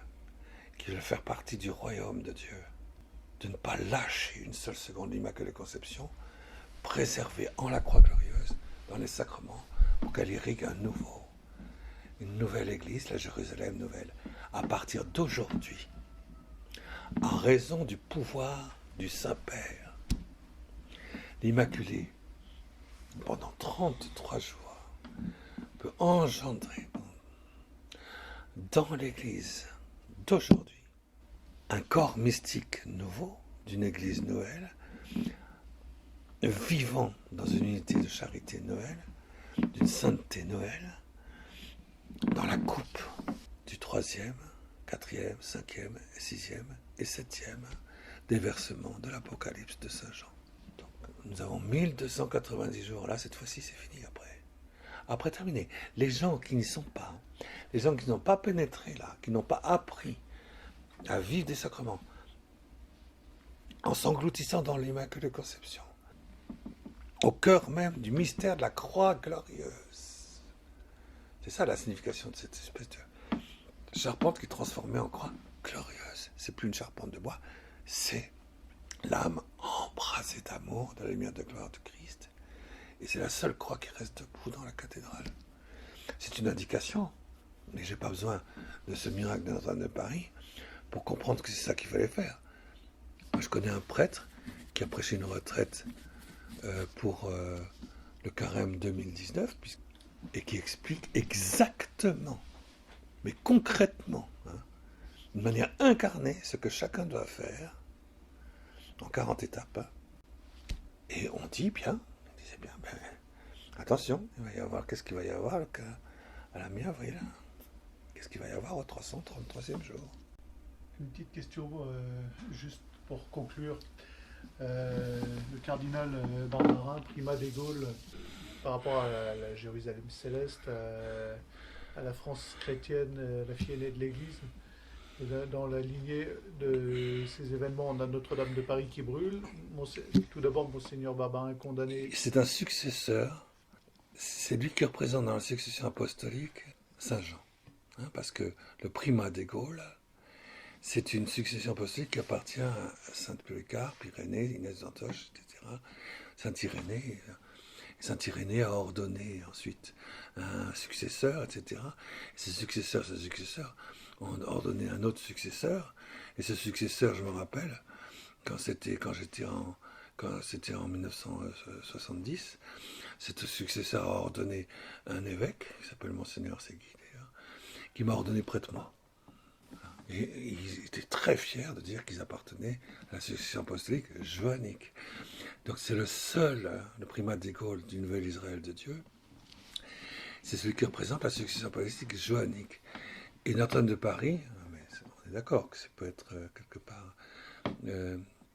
qui veulent faire partie du royaume de Dieu, de ne pas lâcher une seule seconde l'Immaculée Conception, préserver en la croix glorieuse, dans les sacrements, pour qu'elle irrigue une nouvelle Église, la Jérusalem nouvelle, à partir d'aujourd'hui, en raison du pouvoir du Saint-Père. L'Immaculée, pendant 33 jours, peut engendrer dans l'Église d'aujourd'hui un corps mystique nouveau d'une Église nouvelle, vivant dans une unité de charité nouvelle, d'une sainteté nouvelle, dans la coupe du 3e, 4e, 5e, 6e et 7e déversement de l'Apocalypse de Saint Jean. Nous avons 1290 jours. Là, cette fois-ci, c'est fini après. Après, terminé. Les gens qui n'y sont pas, les gens qui n'ont pas pénétré là, qui n'ont pas appris à vivre des sacrements, en s'engloutissant dans l'Immaculée Conception, au cœur même du mystère de la croix glorieuse. C'est ça la signification de cette espèce de charpente qui est transformée en croix glorieuse. C'est plus une charpente de bois, c'est l'âme embrasée d'amour de la lumière de gloire de Christ. Et c'est la seule croix qui reste debout dans la cathédrale. C'est une indication, mais j'ai pas besoin de ce miracle de Notre-Dame de Paris pour comprendre que c'est ça qu'il fallait faire. Moi, je connais un prêtre qui a prêché une retraite pour le carême 2019 et qui explique exactement, mais concrètement, de manière incarnée, ce que chacun doit faire en 40 étapes. Et on dit bien, on disait bien, attention, il va y avoir, qu'est-ce qu'il va y avoir à la mi-avril? Qu'est-ce qu'il va y avoir au 333e jour? Une petite question, juste pour conclure. Le cardinal Barbarin, primat des Gaules, par rapport à la Jérusalem céleste, à la France chrétienne, la fille aînée de l'Église, dans la lignée de ces événements, on a Notre-Dame de Paris qui brûle. Tout d'abord, Monseigneur Barbarin est condamné. C'est un successeur, c'est lui qui représente dans la succession apostolique Saint Jean. Parce que le primat des Gaules, c'est une succession apostolique qui appartient à Sainte Polycarpe, Irénée, Inès d'Antioche, etc. Saint Irénée a ordonné ensuite un successeur, etc. Et ces successeurs ont ordonné un autre successeur. Et ce successeur, je me rappelle, quand c'était en 1970, ce successeur a ordonné un évêque, qui s'appelle Monseigneur Ségui d'ailleurs, qui m'a ordonné prête-moi. Et ils étaient très fiers de dire qu'ils appartenaient à la succession apostolique joannique. Donc c'est le primat des Gaules du Nouvel Israël de Dieu, c'est celui qui représente la succession apostolique joannique. Et Notre-Dame de Paris, on est d'accord que ça peut être quelque part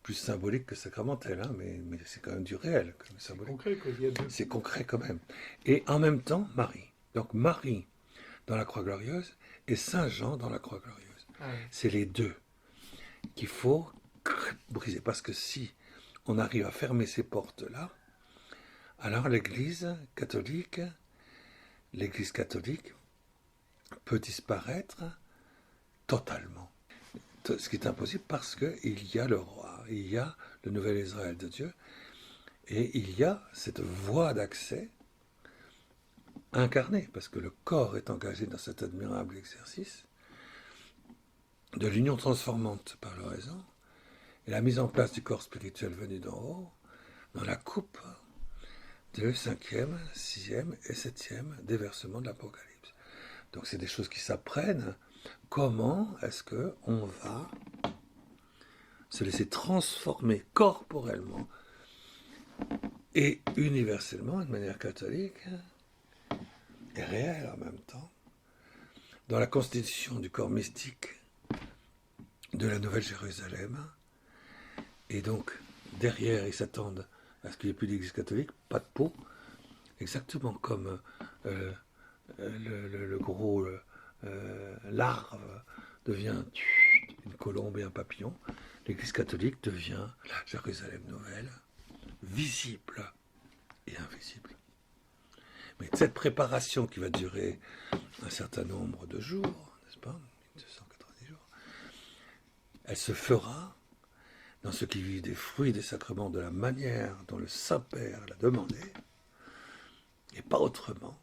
plus symbolique que sacramentel, mais c'est quand même du réel. C'est concret, quoi. C'est concret quand même. Et en même temps, Marie. Donc Marie dans la Croix Glorieuse et Saint Jean dans la Croix Glorieuse. C'est les deux qu'il faut briser. Parce que si on arrive à fermer ces portes-là, alors l'Église catholique peut disparaître totalement. Ce qui est impossible parce qu'il y a le roi, il y a le nouvel Israël de Dieu, et il y a cette voie d'accès incarnée, parce que le corps est engagé dans cet admirable exercice de l'union transformante par l'oraison et la mise en place du corps spirituel venu d'en haut dans la coupe de 5e, 6e et 7e déversement de l'Apocalypse. Donc c'est des choses qui s'apprennent. Comment est-ce qu'on va se laisser transformer corporellement et universellement, de manière catholique et réelle en même temps, dans la constitution du corps mystique de la Nouvelle Jérusalem. Et donc, derrière, ils s'attendent à ce qu'il n'y ait plus d'Église catholique, pas de peau, exactement comme le gros larve devient une colombe et un papillon. L'Église catholique devient la Jérusalem nouvelle, visible et invisible. Mais cette préparation qui va durer un certain nombre de jours, n'est-ce pas, 290 jours, elle se fera dans ceux qui vivent des fruits des sacrements de la manière dont le Saint-Père l'a demandé, et pas autrement,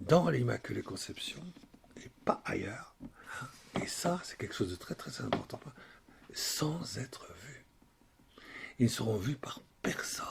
dans l'Immaculée Conception, et pas ailleurs. Et ça, c'est quelque chose de très très important, sans être vus. Ils ne seront vus par personne.